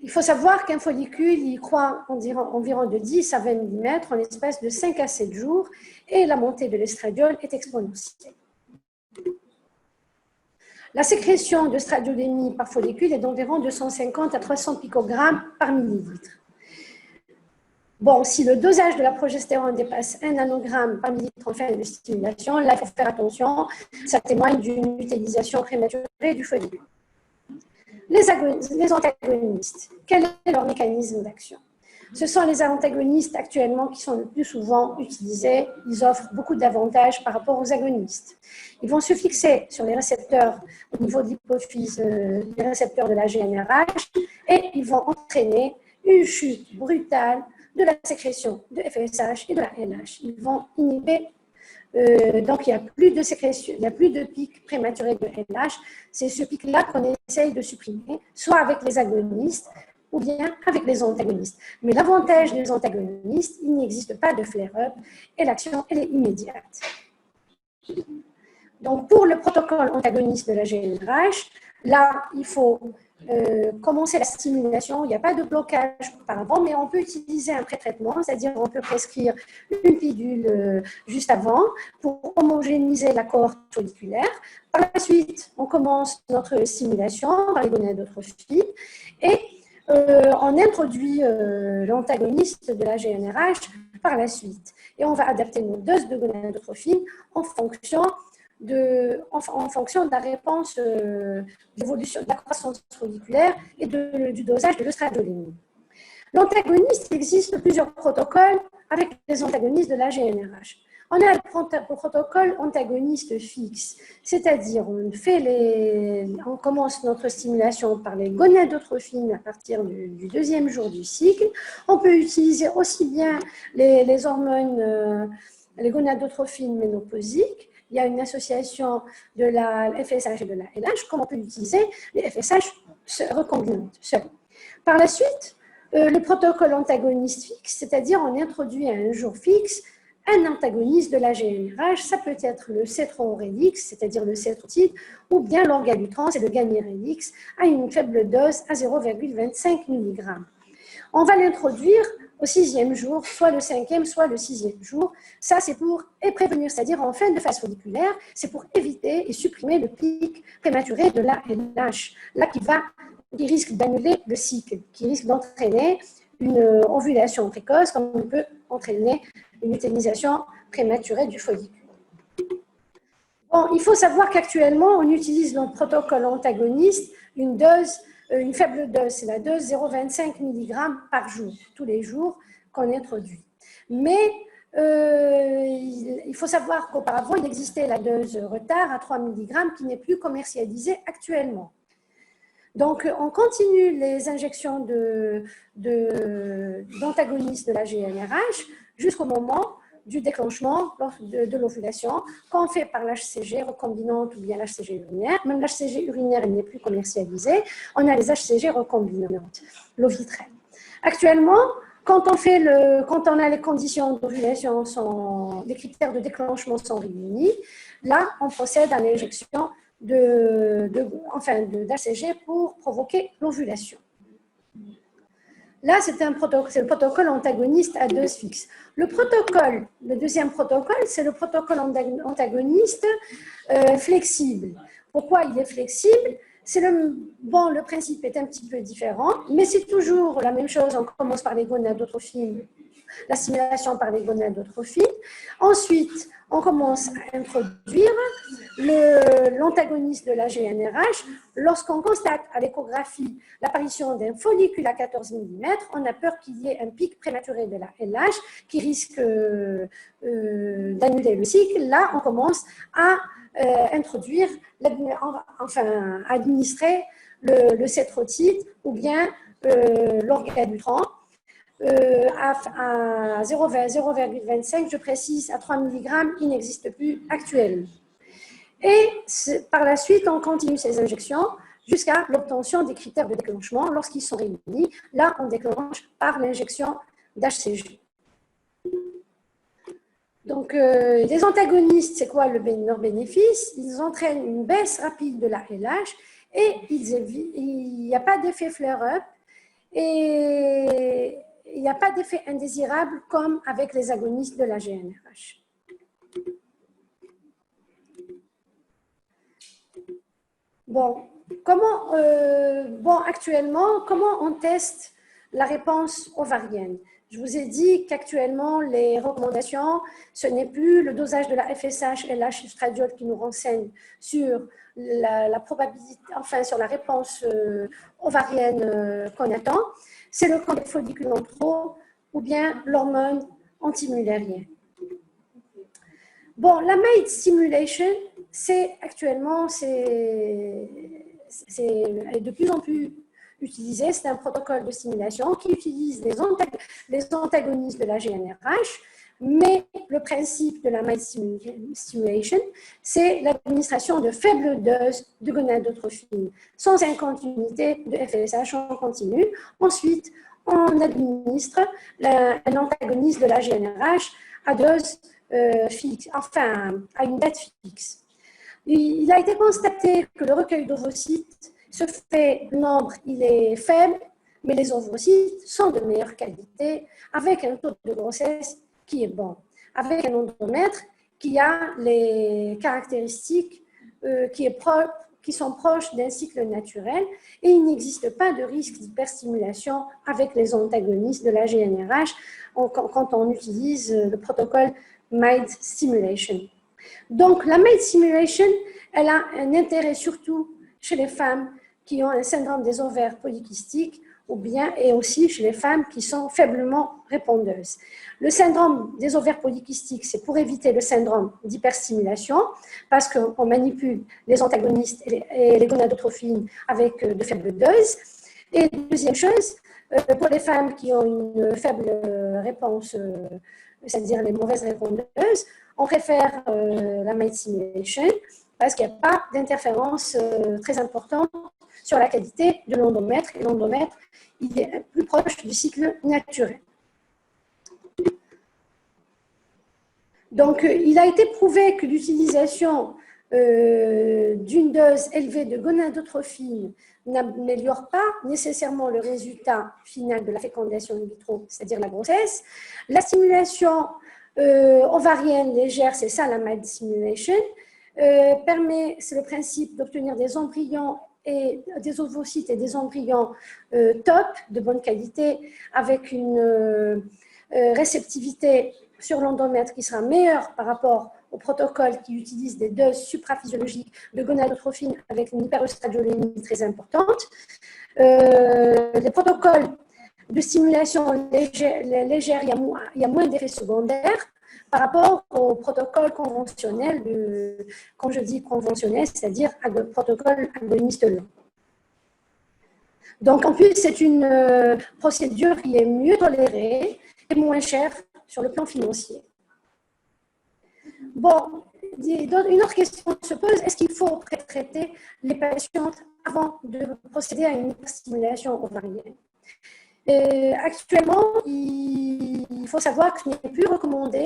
Speaker 4: Il faut savoir qu'un follicule, il croît environ de 10 à 20 mm en l'espace de 5 à 7 jours et la montée de l'estradiol est exponentielle. La sécrétion de stradiolémie par follicule est d'environ 250 à 300 picogrammes par millilitre. Bon, si le dosage de la progestérone dépasse 1 nanogramme par millilitre en fin de stimulation, là, il faut faire attention, ça témoigne d'une utilisation prématurée du follicule. Les antagonistes, quel est leur mécanisme d'action? Ce sont les antagonistes actuellement qui sont le plus souvent utilisés. Ils offrent beaucoup d'avantages par rapport aux agonistes. Ils vont se fixer sur les récepteurs au niveau de l'hypophyse, les récepteurs de la GNRH, et ils vont entraîner une chute brutale de la sécrétion de FSH et de la LH. Ils vont inhiber, donc il n'y a plus de sécrétion, il n'y a plus de pic prématuré de LH. C'est ce pic-là qu'on essaye de supprimer, soit avec les agonistes, ou bien avec les antagonistes. Mais l'avantage des antagonistes, il n'existe pas de flare-up et l'action, elle est immédiate. Donc, pour le protocole antagoniste de la GNRH, là, il faut commencer la stimulation. Il n'y a pas de blocage auparavant, mais on peut utiliser un pré-traitement, c'est-à-dire on peut prescrire une pilule juste avant pour homogénéiser la cohorte folliculaire. Par la suite, on commence notre stimulation par les gonadotrophies et on introduit l'antagoniste de la GNRH par la suite. Et on va adapter nos doses de gonadotrophine en fonction de la réponse d'évolution de la croissance folliculaire et du dosage de l'œstradiolémie. L'antagoniste, il existe plusieurs protocoles avec les antagonistes de la GNRH. On a le protocole antagoniste fixe, c'est-à-dire on commence notre stimulation par les gonadotrophines à partir du 2e jour du cycle. On peut utiliser aussi bien les hormones, les gonadotrophines ménopausiques. Il y a une association de la FSH et de la LH, comme on peut utiliser les FSH recombinantes seules. Par la suite, le protocole antagoniste fixe, c'est-à-dire on introduit à un jour fixe un antagoniste de la GNRH, ça peut être le cétron-relix, c'est-à-dire le cétrotide, ou bien l'orgalutrans et le gamirelix à une faible dose à 0,25 mg. On va l'introduire au 6e jour, soit le 5e, soit le 6e jour. Ça, c'est pour prévenir, c'est-à-dire en fin de phase folliculaire, c'est pour éviter et supprimer le pic prématuré de la LH, là qui risque d'annuler le cycle, qui risque d'entraîner une ovulation précoce, comme on peut entraîner une utilisation prématurée du follicule. Bon, il faut savoir qu'actuellement, on utilise dans le protocole antagoniste une faible dose, c'est la dose 0,25 mg par jour, tous les jours qu'on introduit. Mais il faut savoir qu'auparavant, il existait la dose retard à 3 mg qui n'est plus commercialisée actuellement. Donc, on continue les injections d'antagonistes de la GNRH jusqu'au moment du déclenchement de l'ovulation, qu'on fait par l'HCG recombinante ou bien l'HCG urinaire. Même l'HCG urinaire n'est plus commercialisé. On a les HCG recombinantes, l'Ovitrel. Actuellement, quand on a les conditions d'ovulation, les critères de déclenchement sont réunis, là, on procède à l'injection d'HCG pour provoquer l'ovulation. Là, c'est le protocole antagoniste à dose fixe. Le deuxième protocole, c'est le protocole antagoniste flexible. Pourquoi il est flexible? Le principe est un petit peu différent, mais c'est toujours la même chose. On commence par les gonadotrophines, la stimulation par les gonadotrophines. Ensuite, on commence à introduire l'antagoniste de la GnRH. Lorsqu'on constate à l'échographie l'apparition d'un follicule à 14 mm, on a peur qu'il y ait un pic prématuré de la LH qui risque d'annuler le cycle. Là, on commence à administrer le cétrotide ou bien l'orgadutran à 0,25, je précise, à 3 mg, il n'existe plus actuellement. Et par la suite, on continue ces injections jusqu'à l'obtention des critères de déclenchement. Lorsqu'ils sont réunis, là, on déclenche par l'injection d'HCG. Donc, les antagonistes, c'est quoi leur bénéfice? Ils entraînent une baisse rapide de la LH et il n'y a pas d'effet flare-up et il n'y a pas d'effet indésirable comme avec les agonistes de la GnRH. Actuellement, comment on teste la réponse ovarienne? Je vous ai dit qu'actuellement, les recommandations, ce n'est plus le dosage de la FSH et LH estradiol qui nous renseigne sur la probabilité, sur la réponse ovarienne qu'on attend. C'est le camp des follicules en trop ou bien l'hormone antimullérienne. La MAID stimulation, actuellement, c'est de plus en plus utilisé. C'est un protocole de stimulation qui utilise les antagonistes de la GnRH, mais le principe de la MAID stimulation, c'est l'administration de faibles doses de gonadotrophine, 150 unités de FSH en continu. Ensuite, on administre un antagoniste de la GnRH à dose fixe, à une date fixe. Il a été constaté que le recueil d'ovocytes se fait, le nombre il est faible, mais les ovocytes sont de meilleure qualité, avec un taux de grossesse qui est bon, avec un endomètre qui a les caractéristiques qui sont proches d'un cycle naturel, et il n'existe pas de risque d'hyperstimulation avec les antagonistes de la GnRH quand on utilise le protocole MAID stimulation. Donc, la MAID stimulation, elle a un intérêt surtout chez les femmes qui ont un syndrome des ovaires polykystiques et aussi chez les femmes qui sont faiblement répondeuses. Le syndrome des ovaires polykystiques, c'est pour éviter le syndrome d'hyperstimulation parce qu'on manipule les antagonistes et les gonadotrophines avec de faibles doses. Et deuxième chose, pour les femmes qui ont une faible réponse, c'est-à-dire les mauvaises répondeuses, on préfère la MAID stimulation parce qu'il n'y a pas d'interférence très importante sur la qualité de l'endomètre. Et l'endomètre, il est plus proche du cycle naturel. Donc, il a été prouvé que l'utilisation d'une dose élevée de gonadotrophine n'améliore pas nécessairement le résultat final de la fécondation in vitro, c'est-à-dire la grossesse. La stimulation ovarienne légère, c'est ça la MAID stimulation, c'est le principe d'obtenir des embryons et des ovocytes et des embryons top, de bonne qualité, avec une réceptivité sur l'endomètre qui sera meilleure par rapport au protocole qui utilise des doses supraphysiologiques de gonadotrophine avec une hyperoestradiolémie très importante. Les protocoles de stimulation légère, il y a moins d'effets secondaires par rapport au protocole conventionnel, quand je dis conventionnel, c'est-à-dire le protocole agoniste lent. Donc, en plus, c'est une procédure qui est mieux tolérée et moins chère sur le plan financier. Bon, une autre question se pose, est-ce qu'il faut traiter les patientes avant de procéder à une stimulation ovarienne? Actuellement, il faut savoir que ce n'est plus recommandé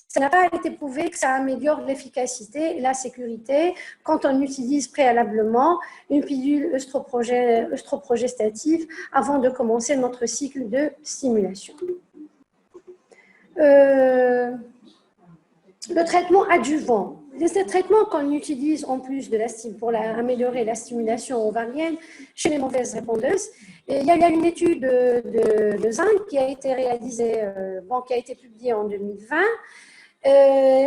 Speaker 4: ça n'a pas été prouvé que ça améliore l'efficacité et la sécurité quand on utilise préalablement une pilule œstroprogestative avant de commencer notre cycle de stimulation. Le traitement adjuvant. Les traitements qu'on utilise en plus de pour améliorer la stimulation ovarienne chez les mauvaises répondeuses. Et il y a une étude de Zinc qui a été réalisée, qui a été publiée en 2020.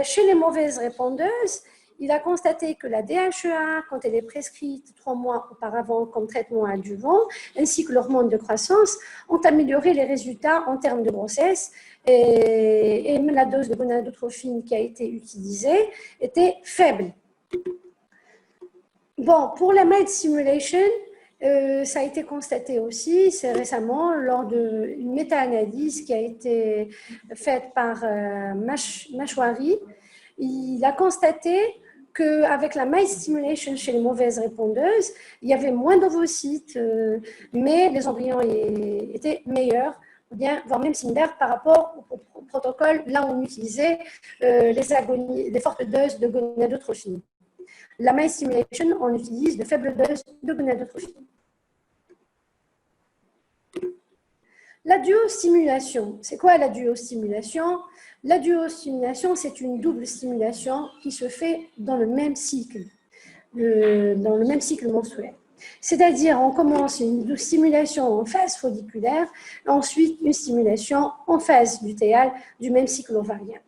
Speaker 4: Chez les mauvaises répondeuses, il a constaté que la DHEA, quand elle est prescrite 3 mois auparavant comme traitement adjuvant, ainsi que l'hormone de croissance, ont amélioré les résultats en termes de grossesse. Et la dose de gonadotrophine qui a été utilisée était faible. Bon, pour la mild stimulation, ça a été constaté aussi, c'est récemment, lors d'une méta-analyse qui a été faite par Mashwari. Il a constaté qu'avec la mild stimulation chez les mauvaises répondeuses, il y avait moins d'ovocytes, mais les embryons étaient meilleurs, ou bien, voire même similaires par rapport au protocole là où on utilisait les fortes doses de gonadotrophine. La mild stimulation, on utilise de faibles doses de gonadotrophine. La duostimulation, c'est quoi la duostimulation? La duostimulation, c'est une double stimulation qui se fait dans le même cycle menstruel. C'est-à-dire, on commence une stimulation en phase folliculaire, ensuite une stimulation en phase lutéale du même cycle ovarien.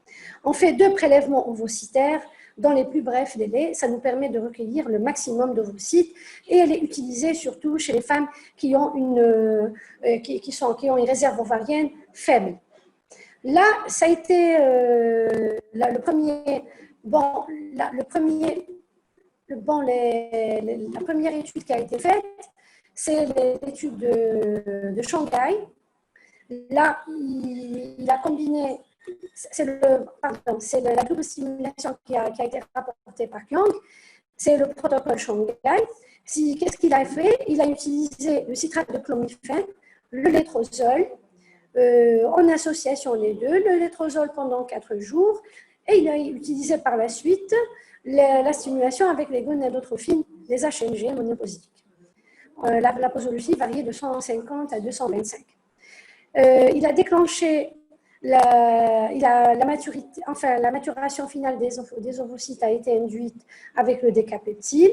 Speaker 4: On fait 2 prélèvements ovocytaires dans les plus brefs délais. Ça nous permet de recueillir le maximum d'ovocytes et elle est utilisée surtout chez les femmes qui ont une réserve ovarienne faible. Là, ça a été la première étude qui a été faite, c'est l'étude de Shanghai. Là, il a combiné, c'est la double stimulation qui a été rapportée par Kyung, c'est le protocole Shanghai. Qu'est-ce qu'il a fait? Il a utilisé le citrate de clomifène, le létrozole, en association les deux, le létrozole pendant 4 jours, et il a utilisé par la suite la stimulation avec les gonadotrophines, les HMG monoposiques. La posologie variait de 150 à 225. Il a déclenché la maturation finale des ovocytes a été induite avec le décapeptile.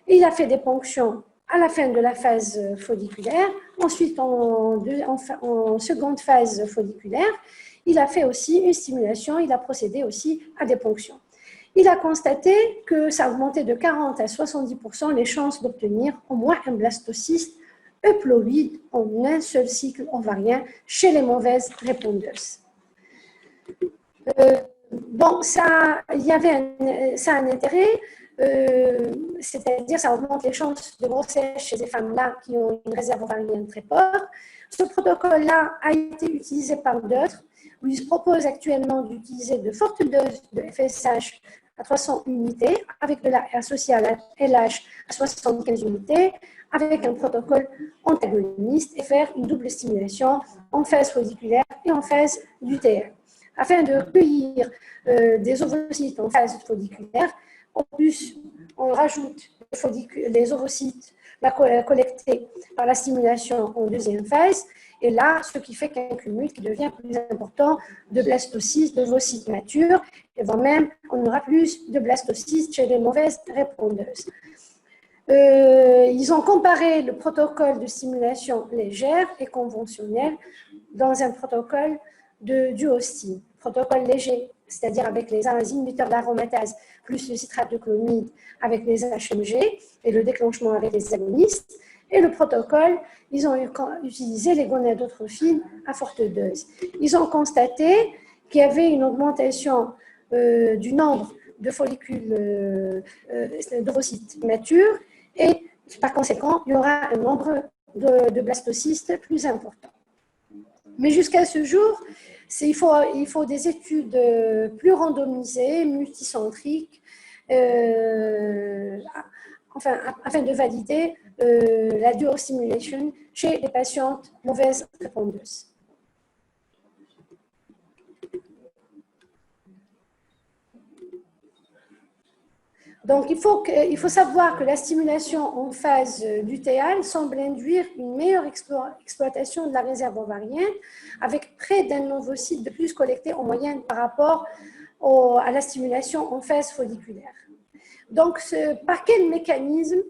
Speaker 4: Il a fait des ponctions à la fin de la phase folliculaire. Ensuite, en seconde phase folliculaire, il a fait aussi une stimulation, il a procédé aussi à des ponctions. Il a constaté que ça augmentait de 40 à 70% les chances d'obtenir au moins un blastocyste euploïde en un seul cycle ovarien chez les mauvaises répondeuses. Ça a un intérêt, c'est-à-dire ça augmente les chances de grossesse chez ces femmes-là qui ont une réserve ovarienne très forte. Ce protocole-là a été utilisé par d'autres, où il se propose actuellement d'utiliser de fortes doses de FSH à 300 unités, avec de la associé à la LH à 75 unités, avec un protocole antagoniste et faire une double stimulation en phase folliculaire et en phase lutéale. Afin de recueillir des ovocytes en phase folliculaire, en plus, on rajoute les ovocytes collectés par la stimulation en deuxième phase, et là, ce qui fait qu'un cumul qui devient plus important de blastocystes, d'ovocytes matures, et voire même, on aura plus de blastocystes chez les mauvaises répondeuses. Ils ont comparé le protocole de stimulation légère et conventionnelle dans un protocole de duostime. Protocole léger, c'est-à-dire avec les inhibiteurs d'aromatase plus le citrate de chlomide avec les HMG et le déclenchement avec les agonistes. Et le protocole, ils ont utilisé les gonadotrophines à forte dose. Ils ont constaté qu'il y avait une augmentation du nombre de follicules d'ovocytes matures et par conséquent, il y aura un nombre de blastocystes plus important. Mais jusqu'à ce jour, il faut des études plus randomisées, multicentriques, afin de valider la duostimulation chez les patientes mauvaises répondeuses. Donc, il faut savoir que la stimulation en phase lutéale semble induire une meilleure exploitation de la réserve ovarienne, avec près d'un ovocyte de plus collecté en moyenne par rapport à la stimulation en phase folliculaire. Donc, par quel mécanisme?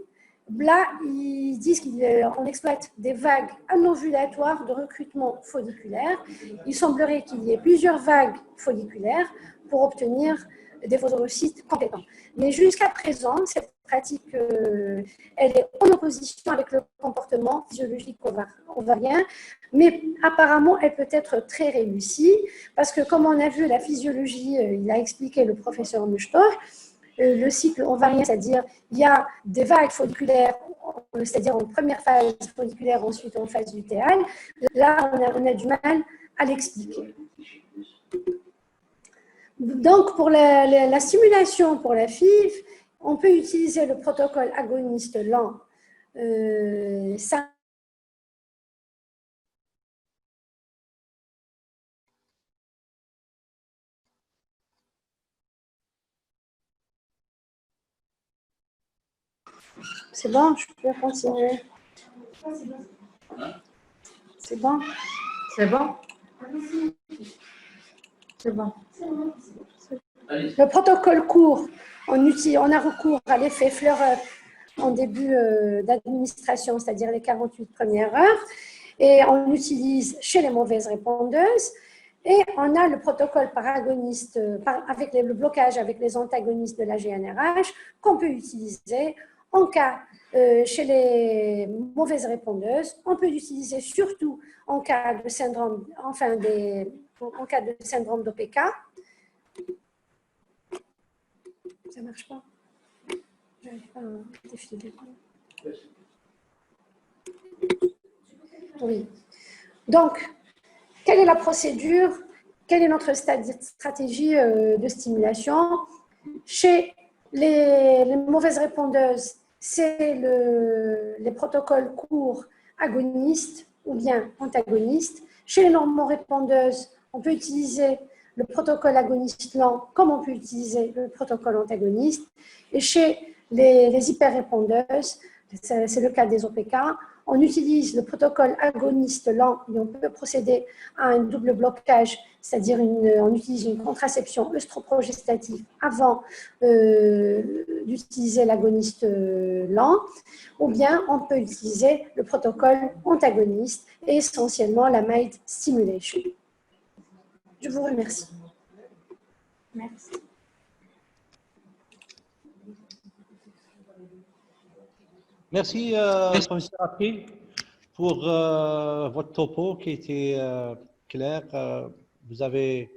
Speaker 4: Là, ils disent qu'on exploite des vagues anovulatoires de recrutement folliculaire. Il semblerait qu'il y ait plusieurs vagues folliculaires pour obtenir des ovocytes compétents. Mais jusqu'à présent, cette pratique, elle est en opposition avec le comportement physiologique ovarien, mais apparemment, elle peut être très réussie, parce que comme on a vu la physiologie, il a expliqué le professeur Mouchtor, le cycle ovarien, c'est-à-dire il y a des vagues folliculaires, c'est-à-dire en première phase folliculaire, ensuite en phase lutéale. Là, on a du mal à l'expliquer. Donc, pour la stimulation pour la FIV, on peut utiliser le protocole agoniste lent. C'est bon, je peux continuer. C'est bon?
Speaker 5: C'est bon? C'est bon.
Speaker 4: Le protocole court, on a recours à l'effet fleur-up en début d'administration, c'est-à-dire les 48 premières heures, et on l'utilise chez les mauvaises répondeuses. Et on a le protocole par agoniste, avec le blocage avec les antagonistes de la GnRH, qu'on peut utiliser en cas chez les mauvaises répondeuses. On peut l'utiliser surtout en cas de syndrome, en cas de syndrome d'OPK. Ça ne marche pas. J'arrive pas à défiler. Oui. Donc, quelle est la procédure? Quelle est notre stratégie de stimulation? Chez les mauvaises répondeuses, c'est les protocoles courts agonistes ou bien antagonistes. Chez les normaux-répondeuses, on peut utiliser le protocole agoniste lent comme on peut utiliser le protocole antagoniste. Et chez les hyperrépondeuses, c'est le cas des OPK, on utilise le protocole agoniste lent et on peut procéder à un double blocage, c'est-à-dire on utilise une contraception œstroprogestative avant d'utiliser l'agoniste lent, ou bien on peut utiliser le protocole antagoniste et essentiellement la mild stimulation. Je vous remercie. Merci.
Speaker 2: Merci, professeur April, pour votre topo qui était clair. Vous avez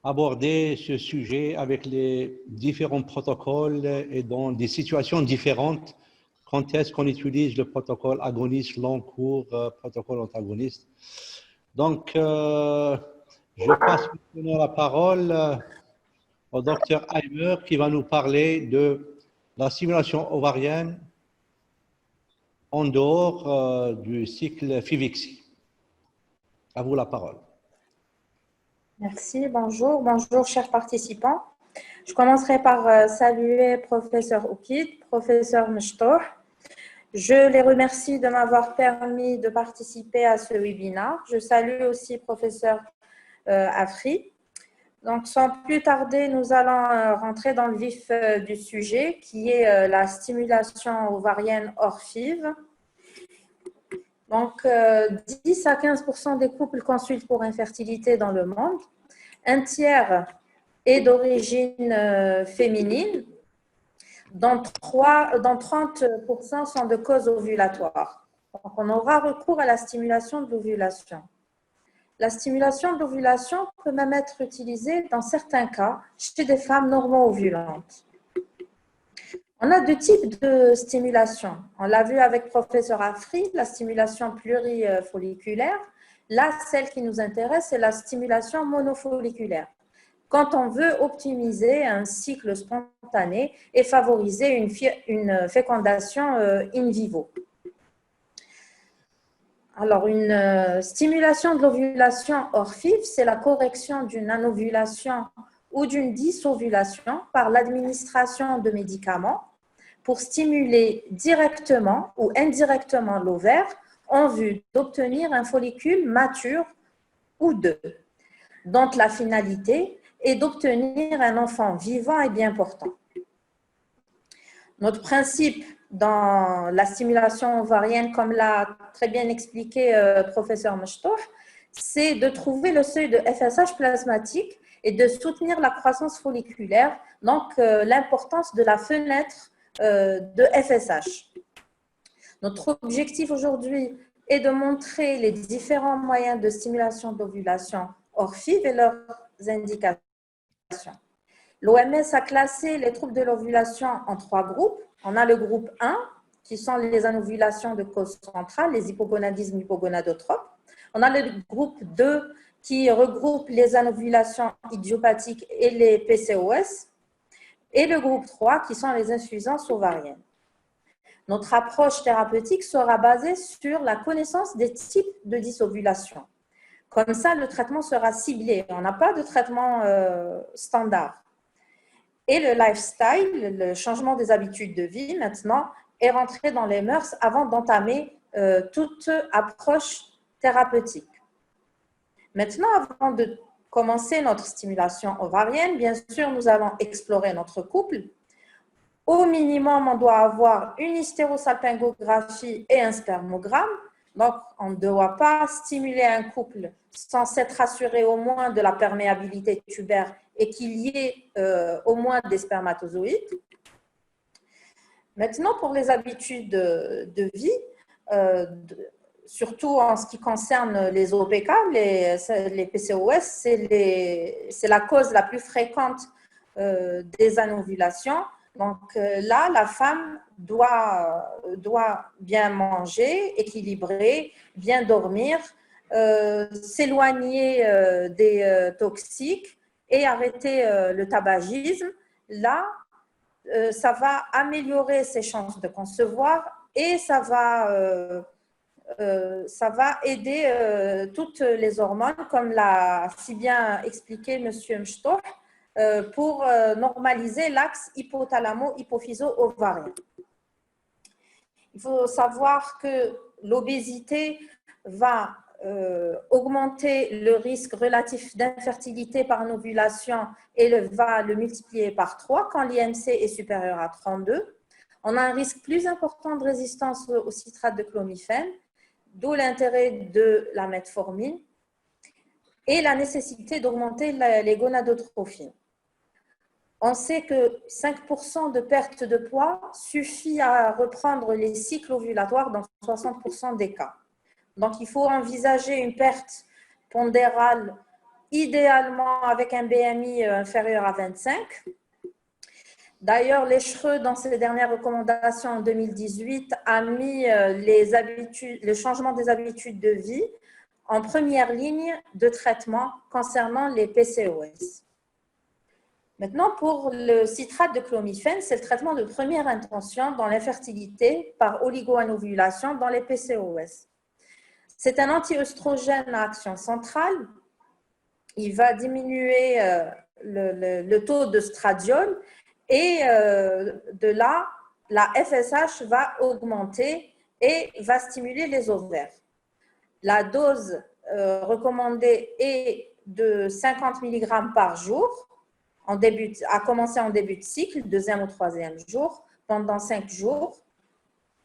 Speaker 2: abordé ce sujet avec les différents protocoles et dans des situations différentes. Quand est-ce qu'on utilise le protocole agoniste, long court, protocole antagoniste? Donc, je passe maintenant la parole au docteur Heimer qui va nous parler de la stimulation ovarienne en dehors du cycle FIVIXI. À vous la parole.
Speaker 5: Merci, bonjour chers participants. Je commencerai par saluer professeur Oukid, professeur Mouchtor. Je les remercie de m'avoir permis de participer à ce webinaire. Je salue aussi professeur Afri. Donc, sans plus tarder, nous allons rentrer dans le vif du sujet, qui est la stimulation ovarienne hors FIV. Donc, 10 à 15% des couples consultent pour infertilité dans le monde. Un tiers est d'origine féminine, dont 30% sont de cause ovulatoire. Donc, on aura recours à la stimulation de l'ovulation. La stimulation de l'ovulation peut même être utilisée dans certains cas chez des femmes normo-ovulantes. On a deux types de stimulation. On l'a vu avec professeur Afri, la stimulation plurifolliculaire. Là, celle qui nous intéresse, c'est la stimulation monofolliculaire. Quand on veut optimiser un cycle spontané et favoriser une fécondation in vivo. Alors, une stimulation de l'ovulation hors FIV, c'est la correction d'une anovulation ou d'une dysovulation par l'administration de médicaments pour stimuler directement ou indirectement l'ovaire en vue d'obtenir un follicule mature ou deux, dont la finalité est d'obtenir un enfant vivant et bien portant. Notre principe dans la stimulation ovarienne, comme l'a très bien expliqué professeur Mechtouf, c'est de trouver le seuil de FSH plasmatique et de soutenir la croissance folliculaire, donc l'importance de la fenêtre de FSH. Notre objectif aujourd'hui est de montrer les différents moyens de stimulation d'ovulation hors FIV et leurs indications. L'OMS a classé les troubles de l'ovulation en 3 groupes. On a le groupe 1, qui sont les anovulations de cause centrale, les hypogonadismes hypogonadotropes. On a le groupe 2, qui regroupe les anovulations idiopathiques et les PCOS. Et le groupe 3, qui sont les insuffisances ovariennes. Notre approche thérapeutique sera basée sur la connaissance des types de dysovulation. Comme ça, le traitement sera ciblé. On n'a pas de traitement standard. Et le lifestyle, le changement des habitudes de vie, maintenant, est rentré dans les mœurs avant d'entamer toute approche thérapeutique. Maintenant, avant de commencer notre stimulation ovarienne, bien sûr, nous allons explorer notre couple. Au minimum, on doit avoir une hystérosalpingographie et un spermogramme. Donc, on ne doit pas stimuler un couple sans s'être assuré au moins de la perméabilité tubaire et qu'il y ait au moins des spermatozoïdes. Maintenant, pour les habitudes de vie, surtout en ce qui concerne les OPK, les PCOS, c'est la cause la plus fréquente des anovulations. Donc là, la femme doit bien manger, équilibrer, bien dormir, s'éloigner des toxiques et arrêter le tabagisme. Là, ça va améliorer ses chances de concevoir et ça va aider toutes les hormones, comme l'a si bien expliqué M. Mechtouf, pour normaliser l'axe hypothalamo-hypophyso-ovarien. Il faut savoir que l'obésité va augmenter le risque relatif d'infertilité par ovulation et va le multiplier par 3 quand l'IMC est supérieur à 32. On a un risque plus important de résistance au citrate de clomifène, d'où l'intérêt de la metformine et la nécessité d'augmenter les gonadotrophies. On sait que 5% de perte de poids suffit à reprendre les cycles ovulatoires dans 60% des cas. Donc, il faut envisager une perte pondérale idéalement avec un BMI inférieur à 25. D'ailleurs, l'ECHRE, dans ses dernières recommandations en 2018, a mis le changement des habitudes de vie en première ligne de traitement concernant les PCOS. Maintenant, pour le citrate de clomifène, c'est le traitement de première intention dans l'infertilité par oligoanovulation dans les PCOS. C'est un anti-œstrogène à action centrale. Il va diminuer le taux de stradiol et de là, la FSH va augmenter et va stimuler les ovaires. La dose recommandée est de 50 mg par jour, à commencer en début de cycle, 2e ou 3e jour, pendant 5 jours.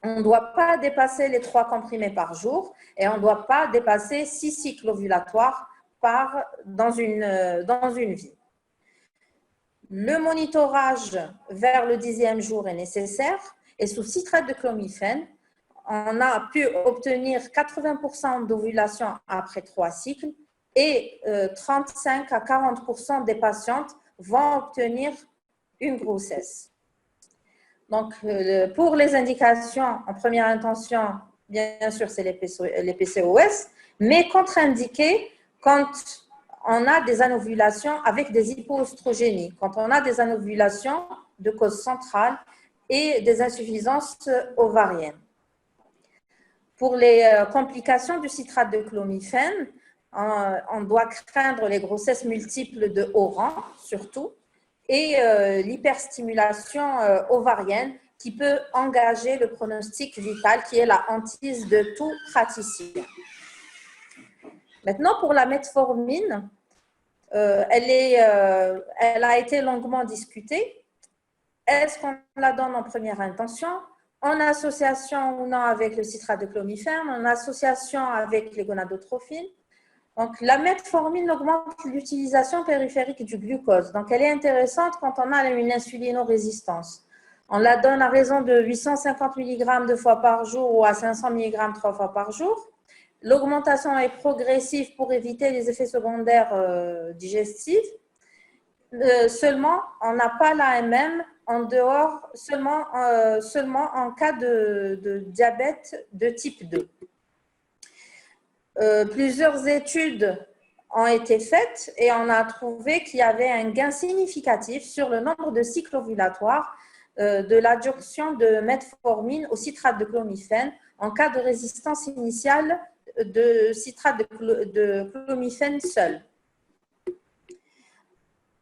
Speaker 5: On ne doit pas dépasser les 3 comprimés par jour et on ne doit pas dépasser 6 cycles ovulatoires dans une vie. Le monitorage vers le 10e jour est nécessaire et sous citrate de clomifène, on a pu obtenir 80% d'ovulation après 3 cycles et 35 à 40% des patientes vont obtenir une grossesse. Donc, pour les indications en première intention, bien sûr, c'est les PCOS, mais contre-indiquées quand on a des anovulations avec des hypoœstrogénies, quand on a des anovulations de cause centrale et des insuffisances ovariennes. Pour les complications du citrate de clomifène, on doit craindre les grossesses multiples de haut rang, surtout, et l'hyperstimulation ovarienne qui peut engager le pronostic vital, qui est la hantise de tout praticien. Maintenant, pour la metformine, elle a été longuement discutée. Est-ce qu'on la donne en première intention, en association ou non avec le citrate de clomifène, en association avec les gonadotrophines? Donc, la metformine augmente l'utilisation périphérique du glucose. Donc, elle est intéressante quand on a une insulinorésistance. On la donne à raison de 850 mg 2 fois par jour ou à 500 mg 3 fois par jour. L'augmentation est progressive pour éviter les effets secondaires digestifs. Seulement, on n'a pas l'AMM en dehors, seulement en cas de diabète de type 2. Plusieurs études ont été faites et on a trouvé qu'il y avait un gain significatif sur le nombre de cycles ovulatoires de l'adjonction de metformine au citrate de clomifène en cas de résistance initiale de citrate de clomifène seul.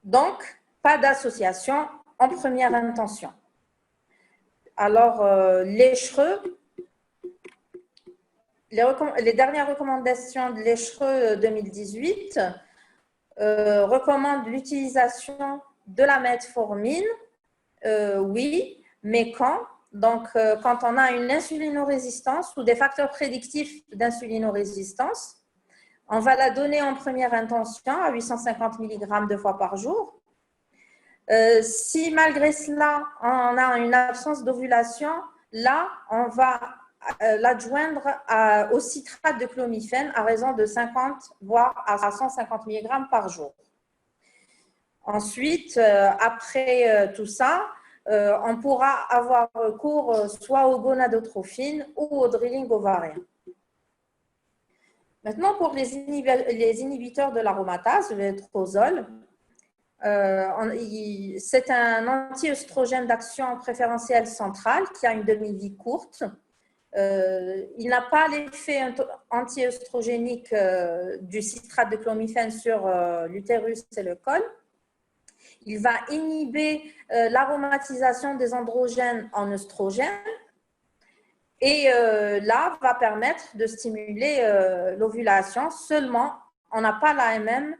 Speaker 5: Donc, pas d'association en première intention. Alors, l'ESHRE, les dernières recommandations de l'ESHRE 2018 recommandent l'utilisation de la metformine, oui, mais quand? Donc, quand on a une insulinorésistance ou des facteurs prédictifs d'insulinorésistance, on va la donner en première intention à 850 mg 2 fois par jour. Si malgré cela, on a une absence d'ovulation, là, on va l'adjoindre au citrate de clomifène à raison de 50 voire à 150 mg par jour. Ensuite, après tout ça, on pourra avoir recours soit aux gonadotrophines ou au drilling ovarien. Maintenant, pour les inhibiteurs de l'aromatase, le letrozole, c'est un anti-œstrogène d'action préférentielle centrale qui a une demi-vie courte. Il n'a pas l'effet anti-œstrogénique du citrate de clomifène sur l'utérus et le col. Il va inhiber l'aromatisation des androgènes en œstrogènes et là, va permettre de stimuler l'ovulation. Seulement, on n'a pas l'AMM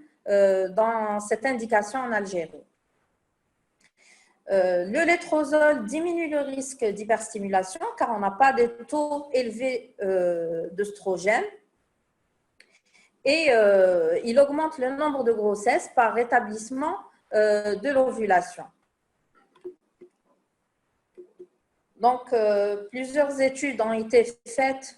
Speaker 5: dans cette indication en Algérie. Le letrozole diminue le risque d'hyperstimulation car on n'a pas de taux élevés d'œstrogènes et il augmente le nombre de grossesses par rétablissement de l'ovulation. Donc, plusieurs études ont été faites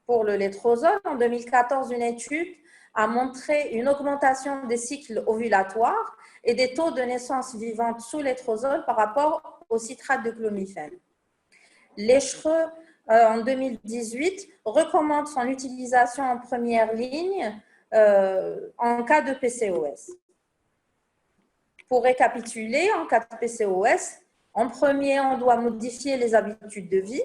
Speaker 5: pour le letrozole. En 2014, une étude a montré une augmentation des cycles ovulatoires et des taux de naissance vivante sous letrozole par rapport au citrate de clomifène. L'ESHRE, en 2018, recommande son utilisation en première ligne en cas de PCOS. Pour récapituler, en cas de PCOS, en premier, on doit modifier les habitudes de vie.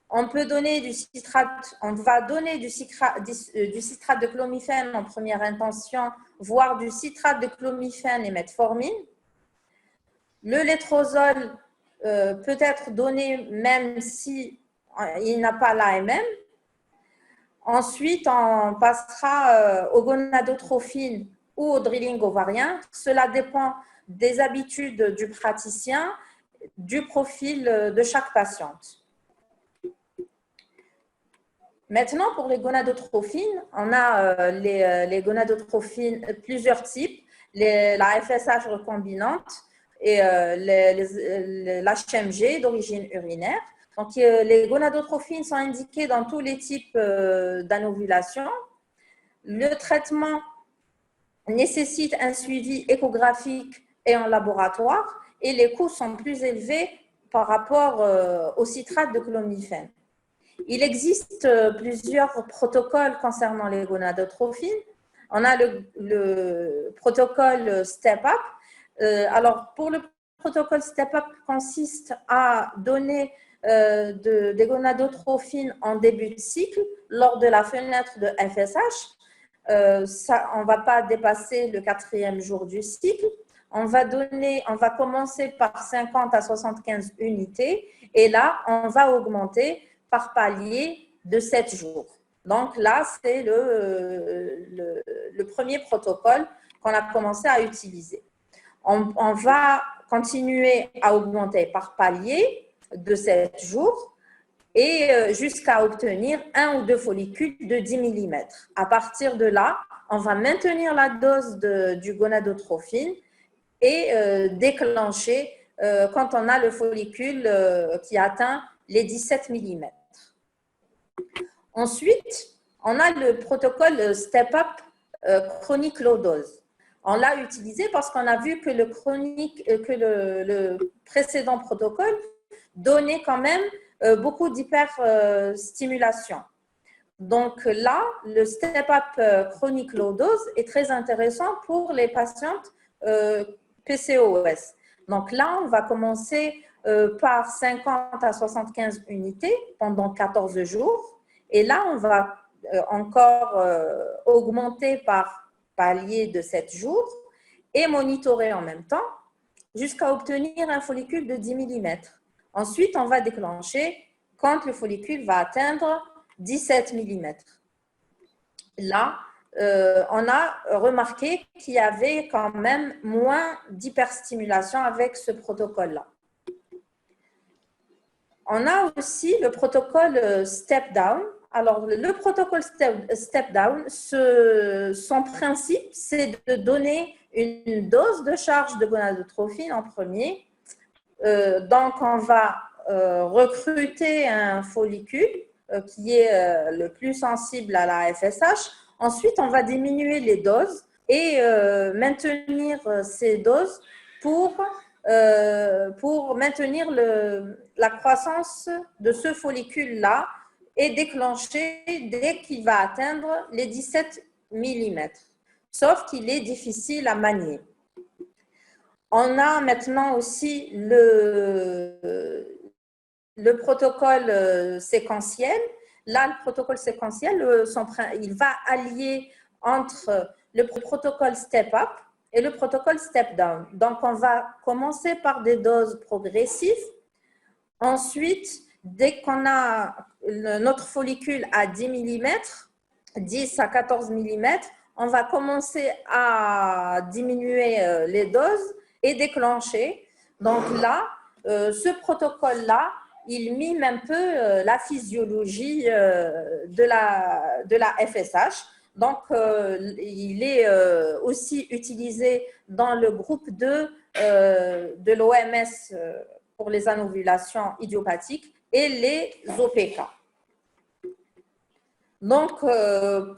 Speaker 5: On peut donner du citrate, on va donner du citrate de clomifène en première intention, voire du citrate de clomifène et metformine. Le letrozole peut être donné même si il n'a pas l'AMM. Ensuite, on passera aux gonadotrophines ou au drilling ovarien. Cela dépend des habitudes du praticien, du profil de chaque patiente. Maintenant, pour les gonadotrophines, on a les gonadotrophines, plusieurs types, la FSH recombinante et l'HMG d'origine urinaire. Donc, les gonadotrophines sont indiquées dans tous les types d'anovulation. Le traitement nécessite un suivi échographique et en laboratoire et les coûts sont plus élevés par rapport au citrate de clomifène. Il existe plusieurs protocoles concernant les gonadotrophines. On a le protocole STEP-UP. Alors, pour le protocole STEP-UP consiste à donner des gonadotrophines en début de cycle lors de la fenêtre de FSH. on ne va pas dépasser le 4e jour du cycle. On va commencer par 50 à 75 unités et là, on va augmenter par palier de 7 jours. Donc là, c'est le premier protocole qu'on a commencé à utiliser. On va continuer à augmenter par palier de 7 jours et jusqu'à obtenir 1 ou 2 follicules de 10 mm. À partir de là, on va maintenir la dose du gonadotrophine et déclencher quand on a le follicule qui atteint les 17 mm. Ensuite, on a le protocole Step-Up chronique low dose. On l'a utilisé parce qu'on a vu que le précédent protocole donnait quand même beaucoup d'hyperstimulation. Donc là, le Step-Up chronique low dose est très intéressant pour les patientes PCOS. Donc là, on va commencer par 50 à 75 unités pendant 14 jours. Et là, on va encore augmenter par palier de 7 jours et monitorer en même temps jusqu'à obtenir un follicule de 10 mm. Ensuite, on va déclencher quand le follicule va atteindre 17 mm. Là, on a remarqué qu'il y avait quand même moins d'hyperstimulation avec ce protocole-là. On a aussi le protocole Step Down. Alors, le protocole Step Down, son principe, c'est de donner une dose de charge de gonadotrophine en premier. Donc, on va recruter un follicule qui est le plus sensible à la FSH. Ensuite, on va diminuer les doses et maintenir ces doses pour maintenir la croissance de ce follicule-là et déclencher dès qu'il va atteindre les 17 mm. Sauf qu'il est difficile à manier. On a maintenant aussi le protocole séquentiel. Là, le protocole séquentiel, il va allier entre le protocole Step-Up et le protocole Step-Down. Donc, on va commencer par des doses progressives. Ensuite, dès qu'on a notre follicule à 10 mm, 10 à 14 mm, on va commencer à diminuer les doses et déclencher. Donc là, ce protocole-là, il mime un peu la physiologie de la FSH. Donc, il est aussi utilisé dans le groupe 2 de l'OMS pour les anovulations idiopathiques et les OPK. Donc,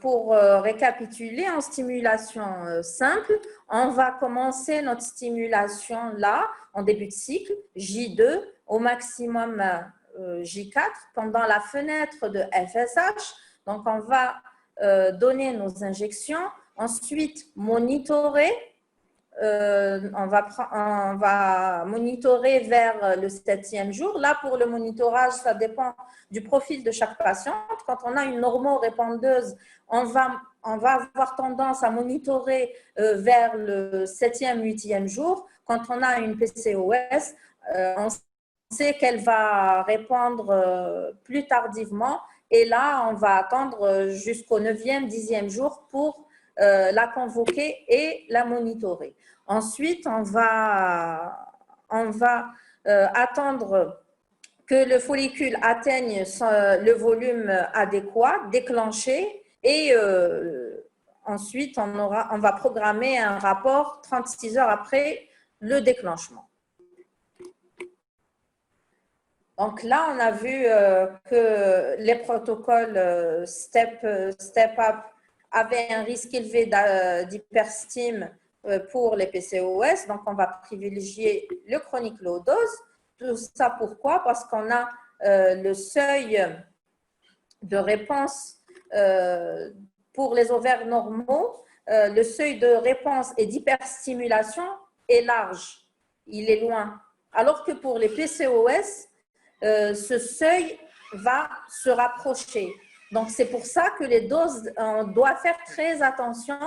Speaker 5: pour récapituler, en stimulation simple, on va commencer notre stimulation là, en début de cycle, J2, au maximum J4, pendant la fenêtre de FSH. Donc, on va donner nos injections, ensuite monitorer. On va monitorer vers le 7e jour. Là, pour le monitorage, ça dépend du profil de chaque patiente. Quand on a une normorépandeuse, on va avoir tendance à monitorer vers le 7e, 8e jour. Quand on a une PCOS, on sait qu'elle va répandre plus tardivement. Et là, on va attendre jusqu'au 9e, 10e jour pour la convoquer et la monitorer. Ensuite, on va attendre que le follicule atteigne le volume adéquat, déclencher, et ensuite, on va programmer un rapport 36 heures après le déclenchement. Donc là, on a vu que les protocoles Step-Up avaient un risque élevé d'hyperstime pour les PCOS. Donc, on va privilégier le chronique low dose. Tout ça, pourquoi? Parce qu'on a le seuil de réponse pour les ovaires normaux. Le seuil de réponse et d'hyperstimulation est large. Il est loin. Alors que pour les PCOS, ce seuil va se rapprocher. Donc, c'est pour ça que les doses, on doit faire très attention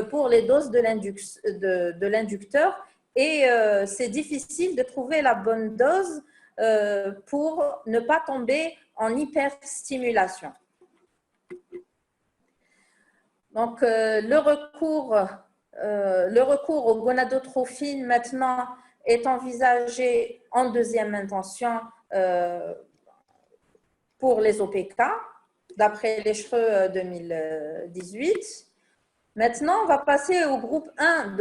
Speaker 5: pour les doses de l'inducteur. Et c'est difficile de trouver la bonne dose pour ne pas tomber en hyperstimulation. Donc, le recours aux gonadotrophines maintenant est envisagé en deuxième intention pour les OPK, d'après l'ECHRE 2018. Maintenant, on va passer au groupe 1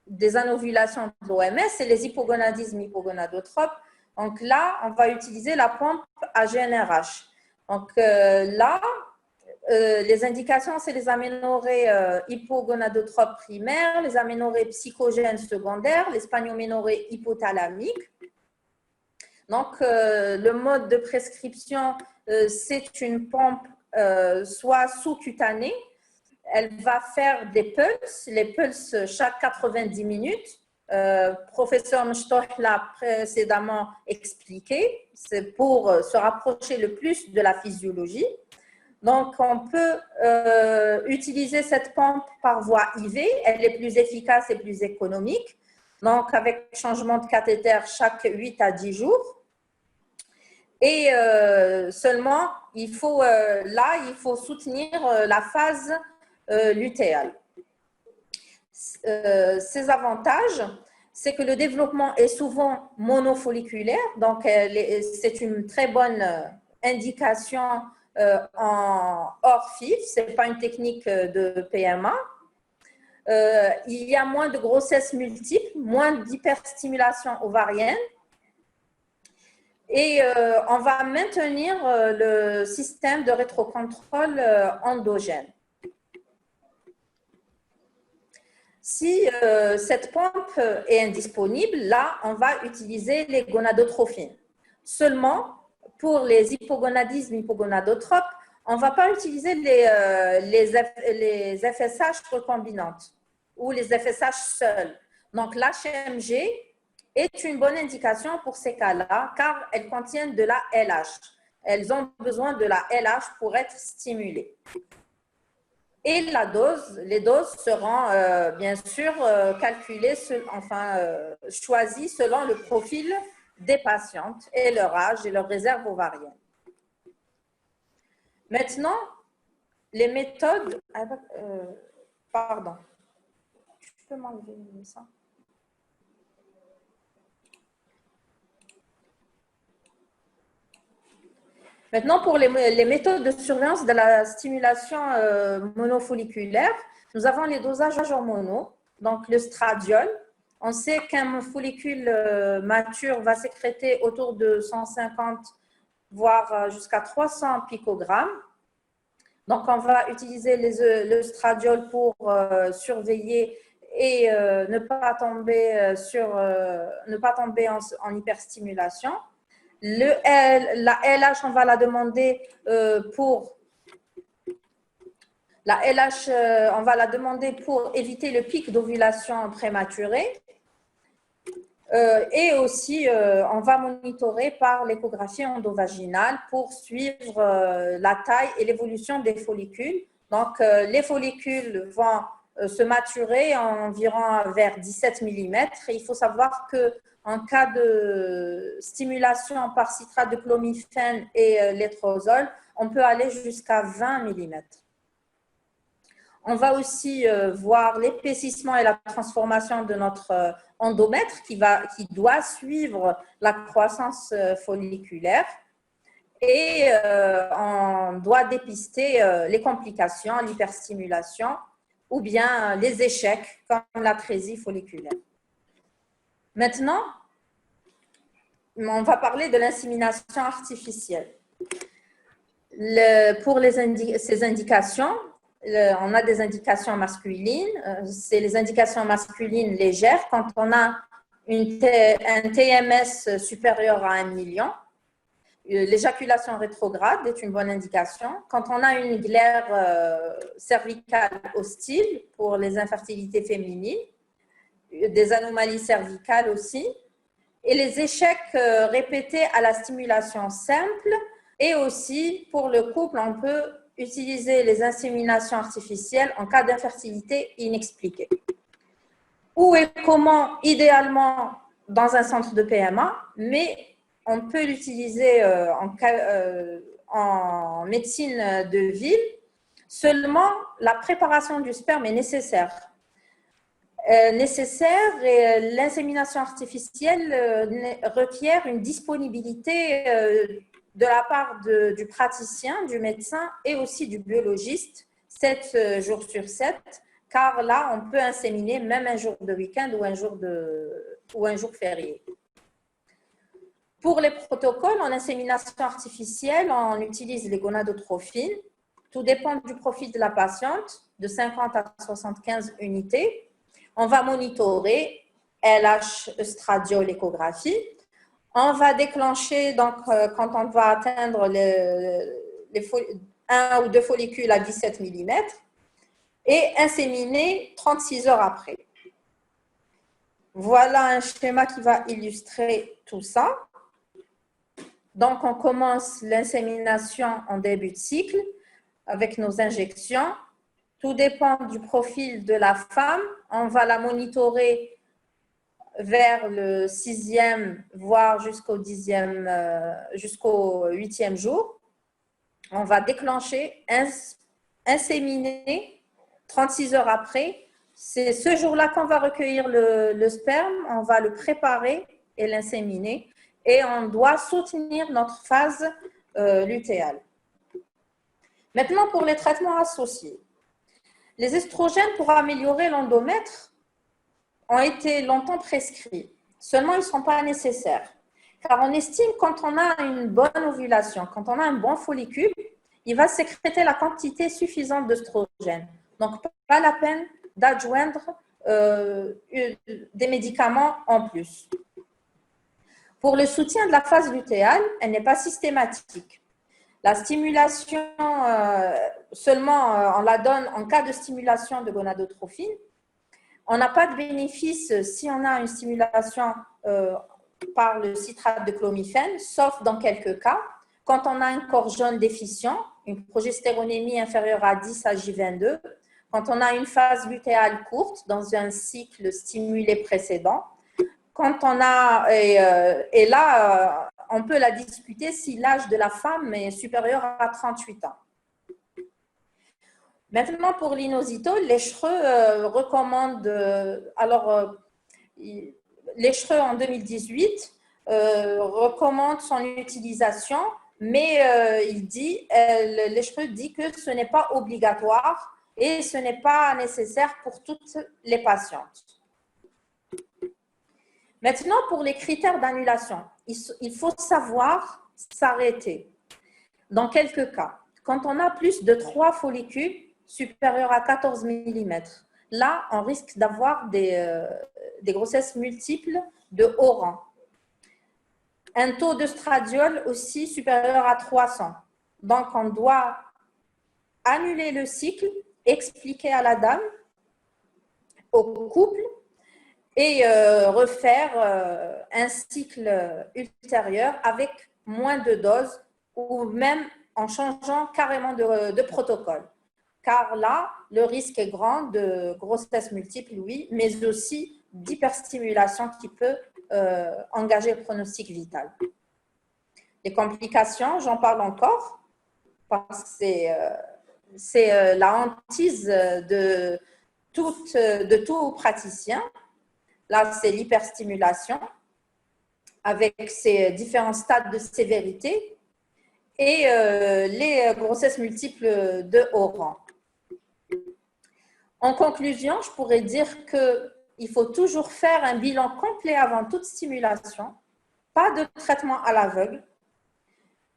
Speaker 5: des anovulations de l'OMS, c'est les hypogonadismes hypogonadotropes. Donc là, on va utiliser la pompe à GnRH. Donc là, les indications, c'est les aménorrhées hypogonadotropes primaires, les aménorrhées psychogènes secondaires, les spanioménorrhées hypothalamiques. Donc, le mode de prescription, c'est une pompe soit sous-cutanée. Elle va faire des pulses, les pulses chaque 90 minutes. Professeur Mchtoh l'a précédemment expliqué. C'est pour se rapprocher le plus de la physiologie. Donc, on peut utiliser cette pompe par voie IV. Elle est plus efficace et plus économique. Donc, avec changement de cathéter chaque 8 à 10 jours. Et seulement, il faut soutenir la phase lutéale. Ces avantages, c'est que le développement est souvent monofolliculaire. Donc, c'est une très bonne indication en hors FIV, ce n'est pas une technique de PMA. Il y a moins de grossesses multiples, moins d'hyperstimulation ovarienne et on va maintenir le système de rétrocontrôle endogène. Si cette pompe est indisponible, là, on va utiliser les gonadotrophines. Seulement, pour les hypogonadismes hypogonadotropes, on ne va pas utiliser les FSH recombinantes ou les FSH seuls. Donc, l'HMG est une bonne indication pour ces cas-là, car elles contiennent de la LH. Elles ont besoin de la LH pour être stimulées. Et les doses seront bien sûr calculées, choisies selon le profil des patientes et leur âge et leur réserve ovarienne. Maintenant, les méthodes... pardon. Tu peux m'enlever ça? Maintenant, pour les méthodes de surveillance de la stimulation monofolliculaire, nous avons les dosages hormonaux, donc le stradiol. On sait qu'un follicule mature va sécréter autour de 150, voire jusqu'à 300 picogrammes. Donc, on va utiliser le stradiol pour surveiller et ne pas tomber en hyperstimulation. La LH, on va la demander pour éviter le pic d'ovulation prématuré. Et aussi, on va monitorer par l'échographie endovaginale pour suivre la taille et l'évolution des follicules. Donc, les follicules vont se maturer environ vers 17 mm. Et il faut savoir qu'en cas de stimulation par citrate de clomiphène et létrozole, on peut aller jusqu'à 20 mm. On va aussi voir l'épaississement et la transformation de notre endomètre qui doit suivre la croissance folliculaire et on doit dépister les complications, l'hyperstimulation ou bien les échecs comme l'atrésie folliculaire. Maintenant, on va parler de l'insémination artificielle. Pour ces indications, on a des indications masculines, c'est les indications masculines légères quand on a un TMS supérieur à 1 million. L'éjaculation rétrograde est une bonne indication. Quand on a une glaire cervicale hostile pour les infertilités féminines, des anomalies cervicales aussi, et les échecs répétés à la stimulation simple Et aussi, pour le couple, on peut utiliser les inséminations artificielles en cas d'infertilité inexpliquée. Où et comment, idéalement, dans un centre de PMA, mais on peut l'utiliser en médecine de ville. Seulement, la préparation du sperme est nécessaire. Et l'insémination artificielle requiert une disponibilité de la part du praticien, du médecin et aussi du biologiste, 7 jours sur 7, car là, on peut inséminer même un jour de week-end ou un jour férié. Pour les protocoles en insémination artificielle, on utilise les gonadotrophines. Tout dépend du profil de la patiente, de 50 à 75 unités. On va monitorer LH, estradiol, échographie. On va déclencher, donc, quand on va atteindre un ou deux follicules à 17 mm et inséminer 36 heures après. Voilà un schéma qui va illustrer tout ça. Donc, on commence l'insémination en début de cycle avec nos injections. Tout dépend du profil de la femme. On va la monitorer vers le 6e, voire jusqu'au 8e jour. On va déclencher, inséminer 36 heures après. C'est ce jour-là qu'on va recueillir le sperme, on va le préparer et l'inséminer. Et on doit soutenir notre phase lutéale. Maintenant, pour les traitements associés. Les estrogènes pour améliorer l'endomètre ont été longtemps prescrits. Seulement, ils ne sont pas nécessaires. Car on estime quand on a une bonne ovulation, quand on a un bon follicule, il va sécréter la quantité suffisante d'œstrogène. Donc, pas la peine d'adjoindre des médicaments en plus. Pour le soutien de la phase lutéale, elle n'est pas systématique. La stimulation, seulement on la donne en cas de stimulation de gonadotrophine. On n'a pas de bénéfice si on a une stimulation par le citrate de clomifène, sauf dans quelques cas. Quand on a un corps jaune déficient, une progestéronémie inférieure à 10 à J22, quand on a une phase lutéale courte dans un cycle stimulé précédent, quand on a, et là, on peut la discuter si l'âge de la femme est supérieur à 38 ans. Maintenant, pour l'inositol, l'ESHRE recommande, l'ESHRE en 2018 recommande son utilisation, mais l'ESHRE dit que ce n'est pas obligatoire et ce n'est pas nécessaire pour toutes les patientes. Maintenant, pour les critères d'annulation, il faut savoir s'arrêter. Dans quelques cas, quand on a plus de 3 follicules supérieurs à 14 mm, là, on risque d'avoir des grossesses multiples de haut rang. Un taux d'œstradiol aussi supérieur à 300. Donc, on doit annuler le cycle, expliquer à la dame, au couple, et refaire un cycle ultérieur avec moins de doses ou même en changeant carrément de protocole. Car là, le risque est grand de grossesse multiple, oui, mais aussi d'hyperstimulation qui peut engager le pronostic vital. Les complications, j'en parle encore, parce que c'est la hantise de tout praticien. Là, c'est l'hyperstimulation avec ses différents stades de sévérité et les grossesses multiples de haut rang. En conclusion, je pourrais dire qu'il faut toujours faire un bilan complet avant toute stimulation, pas de traitement à l'aveugle,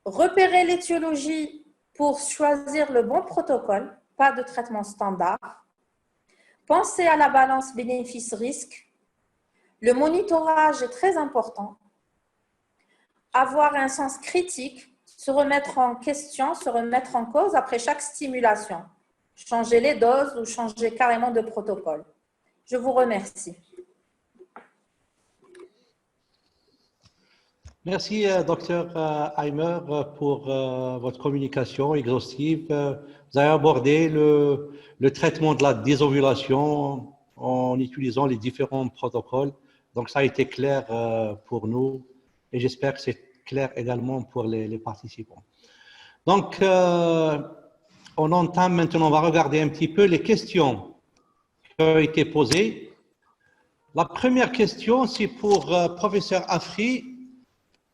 Speaker 5: repérer l'étiologie pour choisir le bon protocole, pas de traitement standard, penser à la balance bénéfice-risque. Le monitorage est très important. Avoir un sens critique, se remettre en question, se remettre en cause après chaque stimulation. Changer les doses ou changer carrément de protocole. Je vous remercie.
Speaker 2: Merci, docteur Heimer, pour votre communication exhaustive. Vous avez abordé le traitement de la désovulation en utilisant les différents protocoles. Donc, ça a été clair pour nous et j'espère que c'est clair également pour les participants. Donc, on entame maintenant, on va regarder un petit peu les questions qui ont été posées. La première question, c'est pour professeur Afri.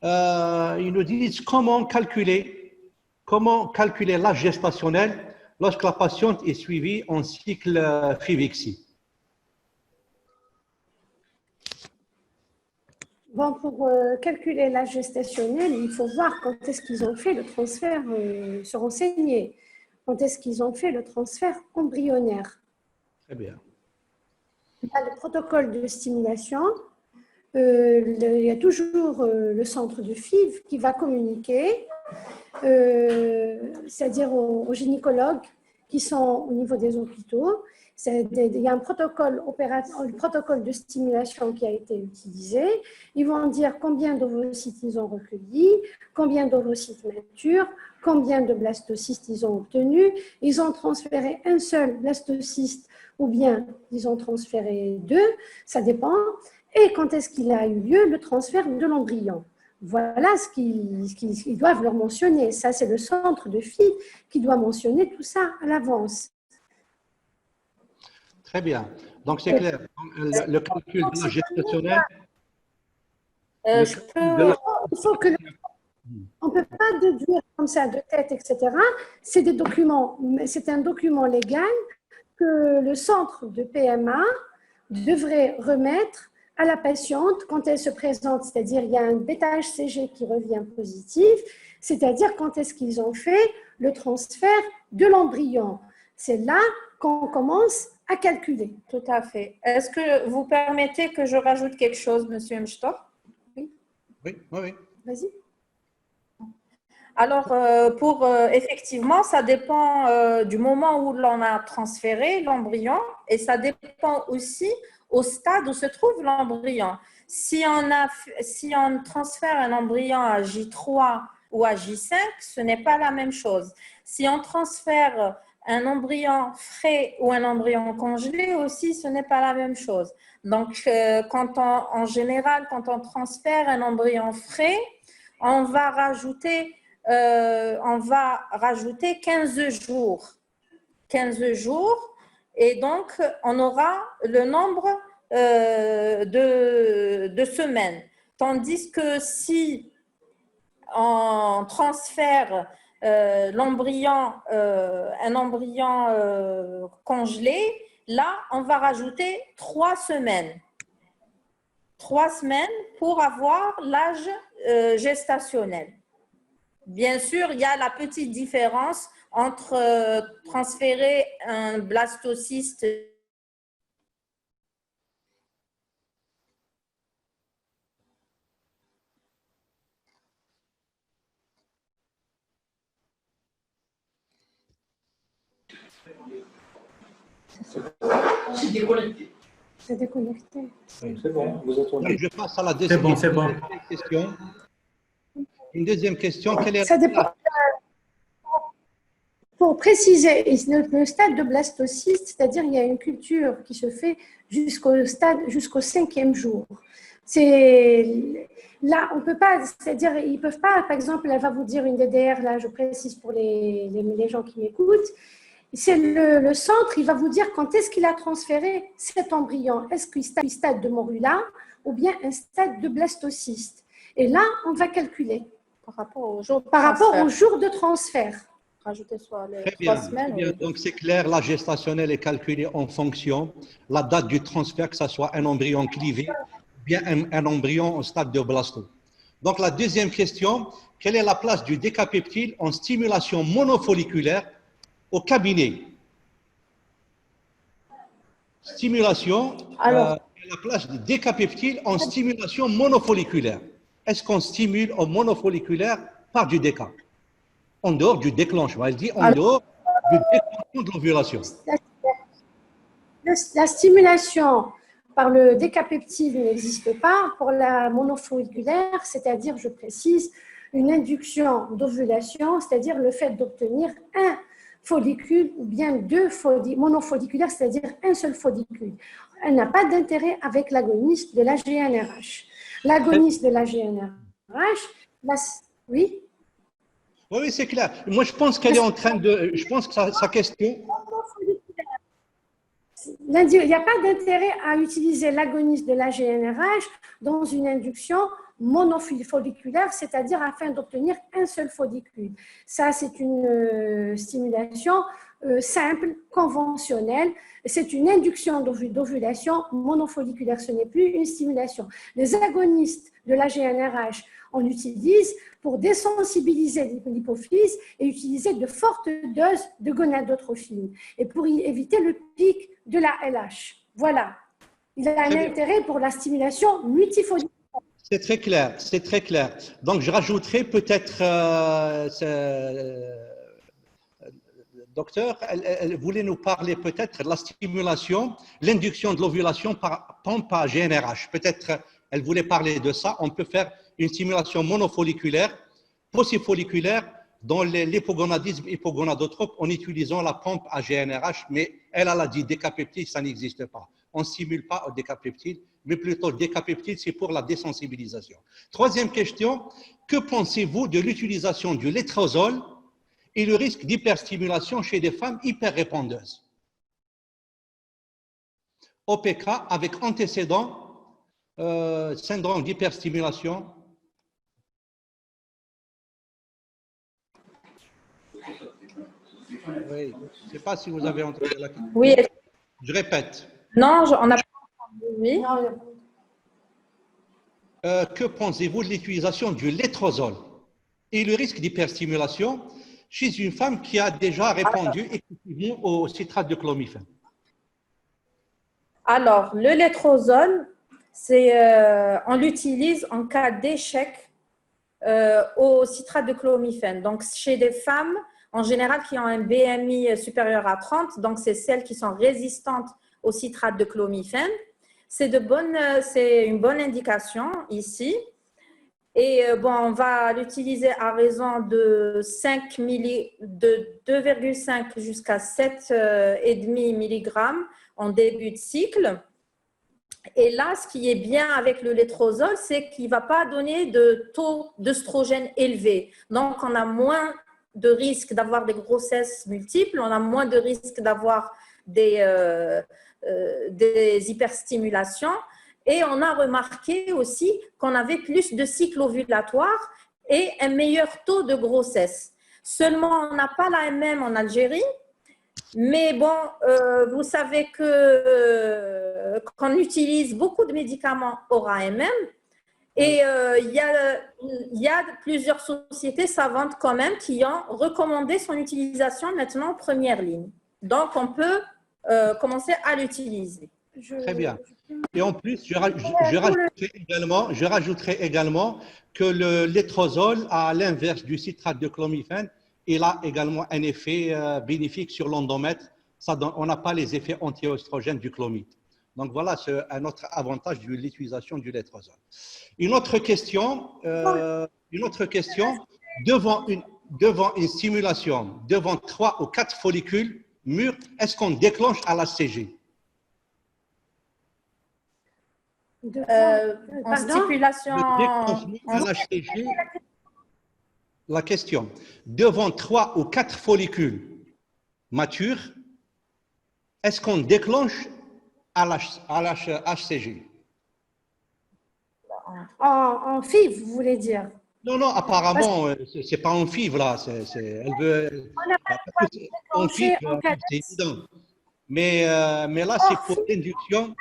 Speaker 2: Ils nous disent comment calculer l'âge gestationnel lorsque la patiente est suivie en cycle FIV-ICSI.
Speaker 4: Bon, pour calculer l'âge gestationnel, il faut voir quand est-ce qu'ils ont fait le transfert, se renseigner. Quand est-ce qu'ils ont fait le transfert embryonnaire.
Speaker 2: Très bien.
Speaker 4: Il y a le protocole de stimulation. Il y a toujours le centre de FIV qui va communiquer, c'est-à-dire aux gynécologues qui sont au niveau des hôpitaux. Il y a un protocole, le protocole de stimulation qui a été utilisé. Ils vont dire combien d'ovocytes ils ont recueillis, combien d'ovocytes matures, combien de blastocystes ils ont obtenus. Ils ont transféré un seul blastocyste ou bien ils ont transféré deux, ça dépend. Et quand est-ce qu'il a eu lieu le transfert de l'embryon. Voilà ce qu'ils doivent leur mentionner. Ça, c'est le centre de FIV qui doit mentionner tout ça à l'avance.
Speaker 2: Très bien. Donc, c'est clair. Le calcul de la gestationnelle.
Speaker 4: Il faut que on ne peut pas déduire comme ça de tête, etc. C'est des documents, c'est un document légal que le centre de PMA devrait remettre à la patiente quand elle se présente, c'est-à-dire il y a un bêta-HCG qui revient positif, c'est-à-dire quand est-ce qu'ils ont fait le transfert de l'embryon. C'est là qu'on commence à calculer.
Speaker 5: Tout à fait. Est-ce que vous permettez que je rajoute quelque chose, Monsieur Mchtor?
Speaker 2: Oui.
Speaker 4: Vas-y.
Speaker 5: Alors, effectivement, ça dépend du moment où l'on a transféré l'embryon et ça dépend aussi au stade où se trouve l'embryon. Si on transfère un embryon à J3 ou à J5, ce n'est pas la même chose. Si on transfère un embryon frais ou un embryon congelé aussi, ce n'est pas la même chose. Donc, en général, quand on transfère un embryon frais, on va rajouter 15 jours. 15 jours. Et donc, on aura le nombre de semaines. Tandis que si on transfère un embryon congelé, là, on va rajouter 3 semaines. 3 semaines pour avoir l'âge gestationnel. Bien sûr, il y a la petite différence entre transférer un blastocyste
Speaker 1: C'est déconnecté.
Speaker 4: C'est déconnecté.
Speaker 3: C'est bon, vous entendez.
Speaker 2: Je passe à la deuxième question. Une deuxième question. Quelle est
Speaker 4: Ça dépend. Pour préciser, le stade de blastocyste, c'est-à-dire il y a une culture qui se fait jusqu'au 5e jour. Là, on peut pas, c'est-à-dire ils peuvent pas, par exemple, elle va vous dire une DDR, là je précise pour les gens qui m'écoutent, c'est le centre, il va vous dire quand est-ce qu'il a transféré cet embryon. Est-ce qu'il est un stade de morula ou bien un stade de blastocyste. Et là, on va calculer
Speaker 5: par rapport au
Speaker 4: jour de transfert.
Speaker 5: Rajouter soit les
Speaker 2: Très
Speaker 5: 3
Speaker 2: bien,
Speaker 5: semaines.
Speaker 2: très bien. Donc, c'est clair, la gestationnelle est calculée en fonction de la date du transfert, que ce soit un embryon clivé ou bien un embryon au stade de blasto. Donc, la deuxième question, quelle est la place du décapeptyle en stimulation monofolliculaire au cabinet? Stimulation, la place du décapeptyle en stimulation monofolliculaire. Est-ce qu'on stimule en monofolliculaire par du déca? En dehors du déclenchement, elle dit en dehors du déclenchement de l'ovulation.
Speaker 4: La stimulation par le décapeptide n'existe pas. Pour la monofolliculaire, c'est-à-dire, je précise, une induction d'ovulation, c'est-à-dire le fait d'obtenir un follicule ou bien deux monofolliculaires, c'est-à-dire un seul follicule. Elle n'a pas d'intérêt avec l'agoniste de la GnRH. L'agoniste de la GnRH, oui.
Speaker 2: Oui, c'est clair. Moi, je pense qu'elle est en train de... Je pense que sa question...
Speaker 4: Il n'y a pas d'intérêt à utiliser l'agoniste de la GnRH dans une induction monofolliculaire, c'est-à-dire afin d'obtenir un seul follicule. Ça, c'est une stimulation simple, conventionnelle. C'est une induction d'ovulation monofolliculaire. Ce n'est plus une stimulation. Les agonistes de la GnRH, on utilise pour désensibiliser l'hypophyse et utiliser de fortes doses de gonadotrophine et pour y éviter le pic de la LH. Voilà. Il a un intérêt pour la stimulation multifolliculaire.
Speaker 2: C'est très clair, c'est très clair. Donc, je rajouterai peut-être, docteur, elle voulait nous parler peut-être de la stimulation, l'induction de l'ovulation par pompe à GnRH. Peut-être elle voulait parler de ça. On peut faire une stimulation monofolliculaire, paucifolliculaire, dans l'hypogonadisme hypogonadotrope en utilisant la pompe à GnRH, mais elle a dit décapeptide, ça n'existe pas. On ne stimule pas au décapeptide, mais plutôt décapeptide, c'est pour la désensibilisation. Troisième question, que pensez-vous de l'utilisation du létrozole et le risque d'hyperstimulation chez des femmes hyperrépondeuses? OPK avec antécédent, syndrome d'hyperstimulation. Oui, je ne sais pas si vous avez entendu la question.
Speaker 5: Oui.
Speaker 2: Je répète.
Speaker 5: Non, on n'a pas entendu. Oui.
Speaker 2: Que pensez-vous de l'utilisation du létrozole et le risque d'hyperstimulation chez une femme qui a déjà répondu exclusivement au citrate de clomifène?
Speaker 5: Alors, le létrozole, on l'utilise en cas d'échec au citrate de clomifène. Donc, chez des femmes, en général, qui ont un BMI supérieur à 30, donc c'est celles qui sont résistantes au citrate de clomifène. C'est une bonne indication ici. Et bon, on va l'utiliser à raison de 2,5 jusqu'à 7,5 mg en début de cycle. Et là, ce qui est bien avec le létrozole, c'est qu'il ne va pas donner de taux d'œstrogène élevé. Donc, on a moins de risque d'avoir des grossesses multiples, on a moins de risque d'avoir des hyperstimulations. Et on a remarqué aussi qu'on avait plus de cycles ovulatoires et un meilleur taux de grossesse. Seulement, on n'a pas l'AMM en Algérie, mais bon, vous savez qu'on utilise beaucoup de médicaments hors AMM et il y a plusieurs sociétés savantes quand même qui ont recommandé son utilisation maintenant en première ligne. Donc, on peut commencer à l'utiliser.
Speaker 2: Très bien. Et en plus, je rajouterai également que le létrozole, à l'inverse du citrate de clomifène, il a également un effet bénéfique sur l'endomètre. On n'a pas les effets anti-oestrogènes du clomide. Donc voilà, c'est un autre avantage de l'utilisation du létrozole. Une autre question, devant une stimulation, devant 3 ou 4 follicules mûrs, est-ce qu'on déclenche à l'HCG?
Speaker 5: En stipulation.
Speaker 2: La question, devant 3 ou 4 follicules matures, est-ce qu'on déclenche à l'HCG?
Speaker 4: En FIV, vous voulez dire?
Speaker 2: Non, apparemment, c'est pas en FIV là. Elle veut.
Speaker 4: On n'a pas le droit de déclencher en cas
Speaker 2: c'est évident. Mais là, c'est pour l'induction.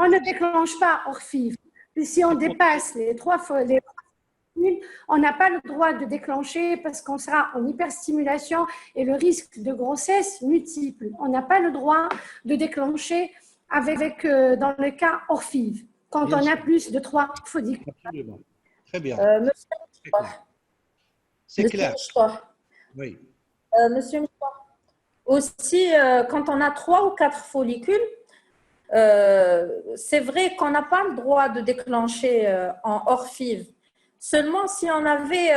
Speaker 4: On ne déclenche pas hors FIV. Si on dépasse les 3 follicules, on n'a pas le droit de déclencher parce qu'on sera en hyperstimulation et le risque de grossesse multiple. On n'a pas le droit de déclencher dans le cas hors FIV, quand bien on sûr. A plus de 3 follicules.
Speaker 2: Absolument. Très bien.
Speaker 5: C'est clair.
Speaker 2: Oui.
Speaker 5: Monsieur Moussa, aussi, quand on a 3 ou 4 follicules, c'est vrai qu'on n'a pas le droit de déclencher en hors-FIV. Seulement si on avait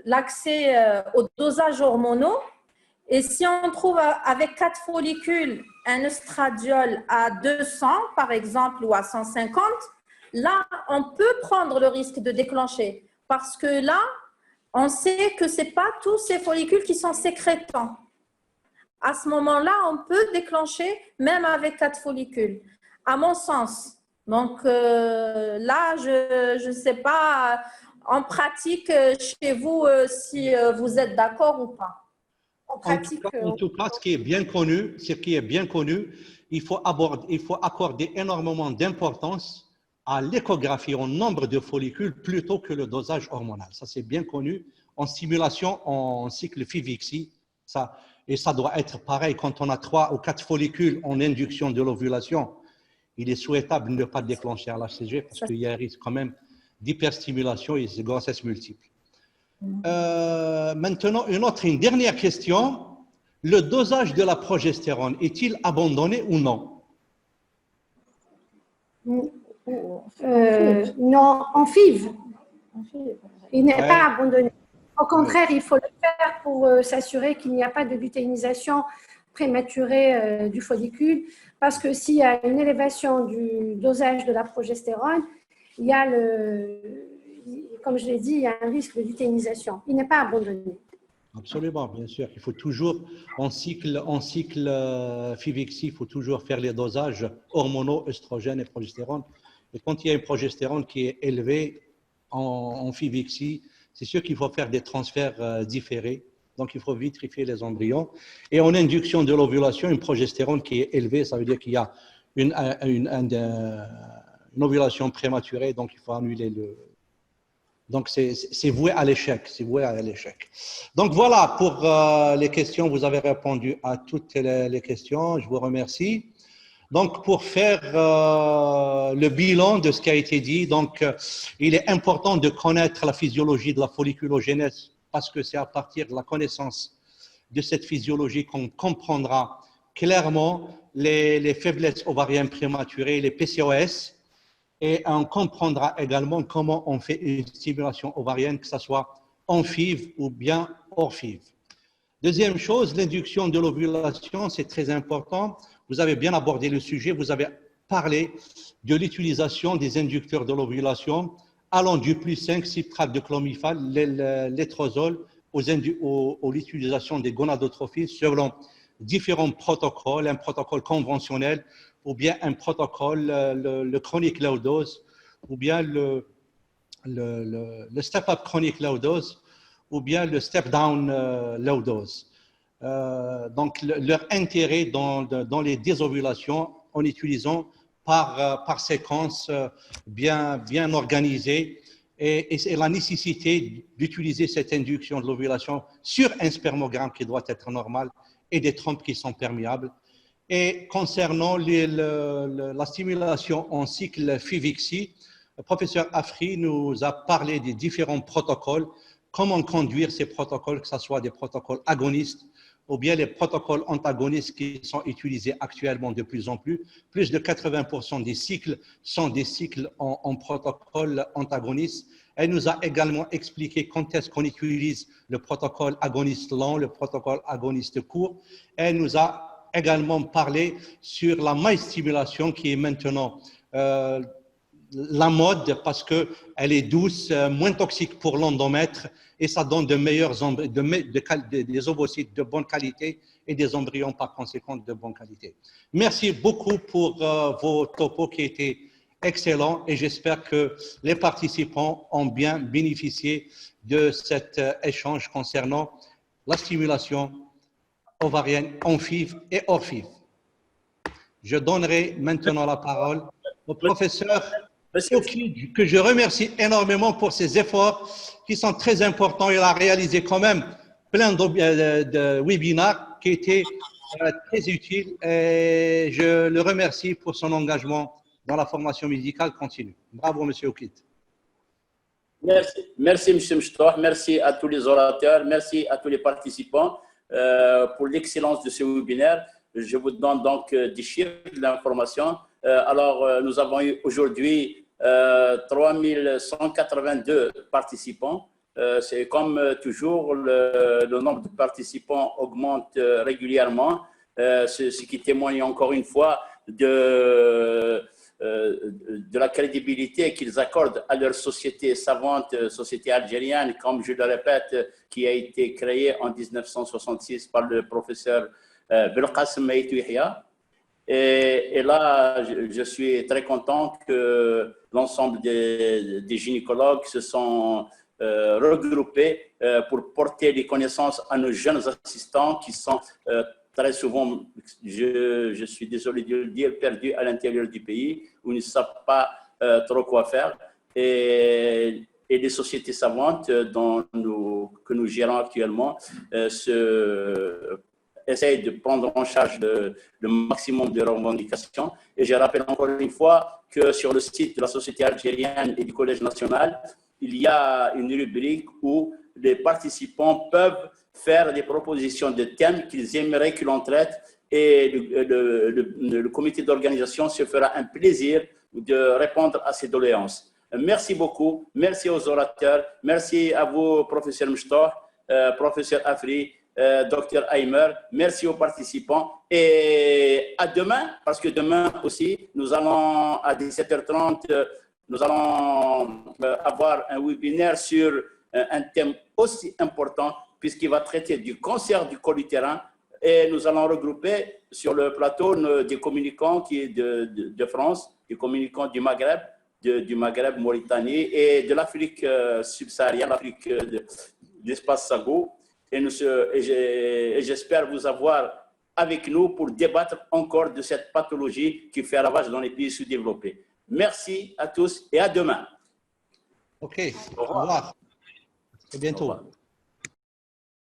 Speaker 5: l'accès aux dosages hormonaux et si on trouve avec 4 follicules un estradiol à 200 par exemple ou à 150, là on peut prendre le risque de déclencher parce que là on sait que ce n'est pas tous ces follicules qui sont sécrétants. À ce moment-là, on peut déclencher même avec 4 follicules, à mon sens. Donc là, je ne sais pas en pratique chez vous si vous êtes d'accord ou pas.
Speaker 4: En pratique,
Speaker 2: En tout cas, ce qui est bien connu, il faut accorder énormément d'importance à l'échographie, au nombre de follicules plutôt que le dosage hormonal. Ça, c'est bien connu en stimulation en cycle FIV-ICSI. Et ça doit être pareil quand on a 3 ou 4 follicules en induction de l'ovulation. Il est souhaitable de ne pas déclencher à l'HCG parce qu'il y a un risque quand même d'hyperstimulation et de grossesse multiple. Maintenant, une dernière question. Le dosage de la progestérone est-il abandonné ou non?
Speaker 4: non, en FIV. Il n'est pas abandonné. Au contraire, il faut le faire pour s'assurer qu'il n'y a pas de lutéinisation prématurée du follicule, parce que s'il y a une élévation du dosage de la progestérone, il y a comme je l'ai dit, il y a un risque de lutéinisation. Il n'est pas abandonné.
Speaker 2: Absolument, bien sûr. Il faut toujours, en cycle FIV-ICSI, il faut toujours faire les dosages hormonaux, œstrogènes et progestérone. Et quand il y a une progestérone qui est élevée en FIV-ICSI, c'est sûr qu'il faut faire des transferts différés. Donc, il faut vitrifier les embryons. Et en induction de l'ovulation, une progestérone qui est élevée, ça veut dire qu'il y a une ovulation prématurée, donc il faut annuler le... Donc, c'est voué à l'échec. C'est voué à l'échec. Donc, voilà pour les questions. Vous avez répondu à toutes les questions. Je vous remercie. Donc, pour faire le bilan de ce qui a été dit, donc, il est important de connaître la physiologie de la folliculogénèse parce que c'est à partir de la connaissance de cette physiologie qu'on comprendra clairement les faiblesses ovariennes prématurées, les PCOS, et on comprendra également comment on fait une stimulation ovarienne, que ce soit en FIV ou bien hors FIV. Deuxième chose, l'induction de l'ovulation, c'est très important. Vous avez bien abordé le sujet, vous avez parlé de l'utilisation des inducteurs de l'ovulation allant du plus 5 citrate de chlomifal, l'étrozole, aux l'utilisation des gonadotrophies selon différents protocoles, un protocole conventionnel ou bien un protocole, le chronique low dose, ou bien le step-up chronique low dose, ou bien le step-down low dose. Donc, leur intérêt dans les désovulations en utilisant par séquence bien organisée et la nécessité d'utiliser cette induction de l'ovulation sur un spermogramme qui doit être normal et des trompes qui sont perméables. Et concernant la stimulation en cycle FIV-ICSI, le professeur Afri nous a parlé des différents protocoles, comment conduire ces protocoles, que ce soit des protocoles agonistes ou bien les protocoles antagonistes qui sont utilisés actuellement de plus en plus. Plus de 80% des cycles sont des cycles en protocole antagoniste. Elle nous a également expliqué quand est-ce qu'on utilise le protocole agoniste long, le protocole agoniste court. Elle nous a également parlé sur la myostimulation qui est maintenant la mode parce qu'elle est douce, moins toxique pour l'endomètre et ça donne des ovocytes de bonne qualité et des embryons par conséquent de bonne qualité. Merci beaucoup pour vos topos qui étaient excellents et j'espère que les participants ont bien bénéficié de cet échange concernant la stimulation ovarienne en FIV et hors FIV. Je donnerai maintenant la parole au professeur Oukid, que je remercie énormément pour ses efforts qui sont très importants. Il a réalisé quand même plein de webinaires qui étaient très utiles et je le remercie pour son engagement dans la formation médicale continue. Bravo, monsieur Oukid.
Speaker 1: Merci, monsieur Mchtor. Merci à tous les orateurs. Merci à tous les participants. pour l'excellence de ce webinaire. Je vous donne donc des chiffres, de l'information. Alors, nous avons eu aujourd'hui 3182 participants. C'est comme toujours, le nombre de participants augmente régulièrement, ce qui témoigne encore une fois de la crédibilité qu'ils accordent à leur société savante, société algérienne, comme je le répète, qui a été créée en 1966 par le professeur Belkacem Meïtou Yahya. Et là, je suis très content que l'ensemble des gynécologues se sont regroupés pour porter les connaissances à nos jeunes assistants qui sont très souvent, je suis désolé de le dire, perdus à l'intérieur du pays, où ils ne savent pas trop quoi faire. Et les sociétés savantes que nous gérons actuellement essayent de prendre en charge le maximum de revendications. Et je rappelle encore une fois que sur le site de la Société algérienne et du Collège national, il y a une rubrique où les participants peuvent faire des propositions de thèmes qu'ils aimeraient que l'on traite, et le comité d'organisation se fera un plaisir de répondre à ces doléances. Merci beaucoup, merci aux orateurs, merci à vous, professeur Mchtor, professeur Afri, docteur Aymer, merci aux participants et à demain, parce que demain aussi, nous allons à 17h30, nous allons avoir un webinaire sur un thème aussi important, puisqu'il va traiter du cancer du col utérin, et nous allons regrouper sur le plateau des communicants de France, des communicants du Maghreb, Mauritanie et de l'Afrique subsaharienne, l'Afrique de l'espace Sago. Et j'espère vous avoir avec nous pour débattre encore de cette pathologie qui fait ravage dans les pays sous-développés. Merci à tous et à demain.
Speaker 2: OK, au revoir. À bientôt.